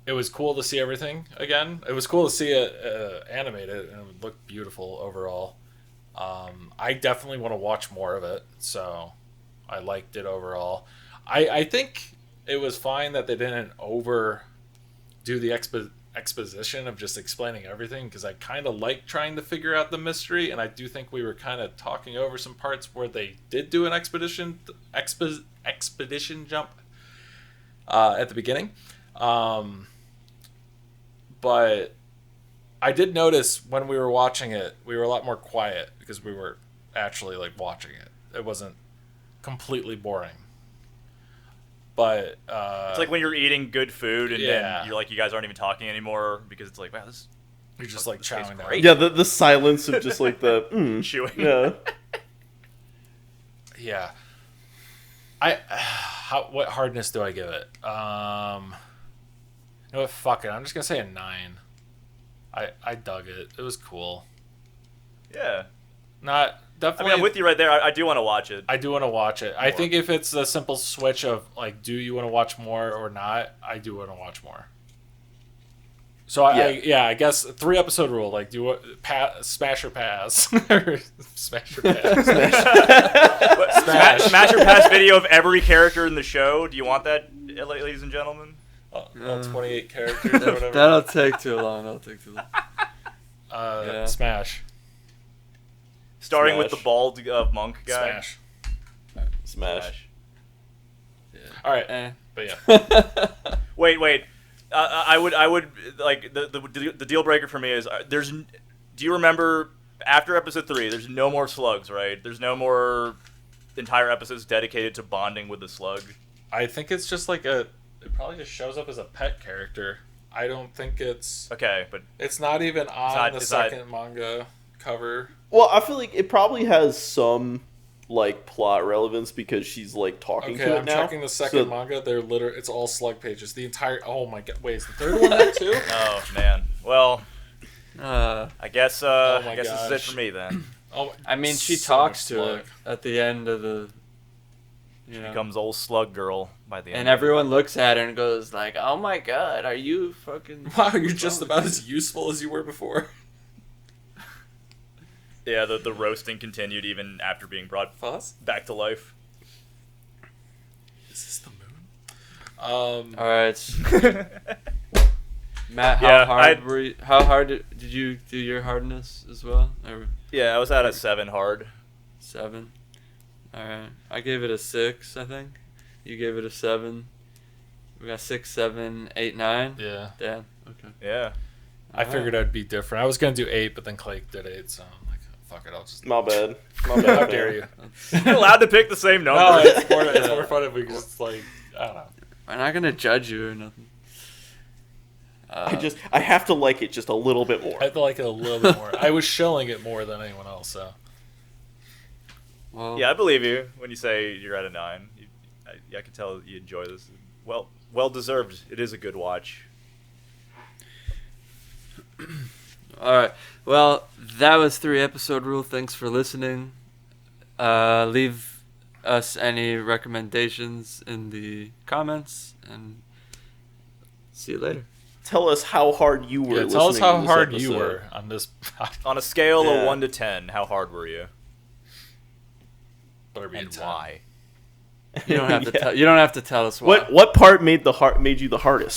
it was cool to see everything again. It was cool to see it animated, and it looked beautiful overall. I definitely want to watch more of it, so I liked it overall. I think it was fine that they didn't overdo the exposition of just explaining everything, because I kind of like trying to figure out the mystery, and I do think we were kind of talking over some parts where they did do an expedition jump at the beginning. But I did notice when we were watching it, we were a lot more quiet because we were actually like watching it. It wasn't completely boring. But it's like when you're eating good food and Yeah. then you're like, you guys aren't even talking anymore because it's like, wow, this you're just like this tastes chowing down. great. Yeah, the silence of just like the chewing. yeah. Yeah. What hardness do I give it? You know what? Fuck it. I'm just gonna say a 9. I dug it. It was cool. Yeah. Not I definitely. mean, I'm with you right there. I do want to watch it. I do want to watch it. I think if it's a simple switch of like, do you want to watch more or not? I do want to watch more. So I guess 3-episode rule. Like, do you smash or pass? Smash or pass. Smash or pass video of every character in the show. Do you want that, ladies and gentlemen? All 28 characters or whatever. That'll take too long. Smash. Starting with Smash. the bald monk guy. Smash. Smash. All right. But yeah. Wait. I would like the deal breaker for me is do you remember after episode 3? There's no more slugs, right? There's no more entire episodes dedicated to bonding with the slug. I think it's just like it probably just shows up as a pet character. I don't think it's Okay, but it's not even on not- the it's not- second manga cover. Well, I feel like it probably has some like plot relevance because she's like talking Okay, to it I'm now. checking the second So- manga. They're it's all slug pages. The entire oh my god, wait, is the third one there too? oh man. Well, Uh, I guess my this is it gosh. for me then. Oh, I mean, she so talks much to slug. it at the end of the. You know, Becomes old slug girl by the end. and everyone looks at her and goes like, "Oh my god, are you fucking?" Wow, you're just about as useful as you were before. Yeah, the roasting continued even after being brought Fuzz? back to life. Is this the moon? All right, Matt. Yeah, How hard did you do your hardness as well? Or Yeah, I was at a 7 hard. 7. All right, I gave it a 6. I think you gave it a 7. We got 6, 7, 8, 9. Yeah. Damn. Okay. Yeah. I figured I'd be different. I was gonna do 8, but then Clay did 8, so I'm like, fuck it, I'll just. My bad. My bad. How dare you? You're allowed to pick the same number. No, it's more fun if we just like I don't know. I'm not gonna judge you or nothing. I have to like it just a little bit more. I feel like it a little bit more. I was shilling it more than anyone else, so. Well, Yeah, I believe you when you say you're at a 9. I can tell you enjoy this. Well deserved. It is a good watch. All right. Well, that was 3-episode rule. Thanks for listening. Leave us any recommendations in the comments, and see you later. Tell us how hard you were. Yeah, tell us listening how to this hard you episode. were on this podcast. On a scale Yeah. of 1 to 10, how hard were you? Better be a And 10. why? You don't have to Yeah. tell. You don't have to tell us why. What part made you the hardest?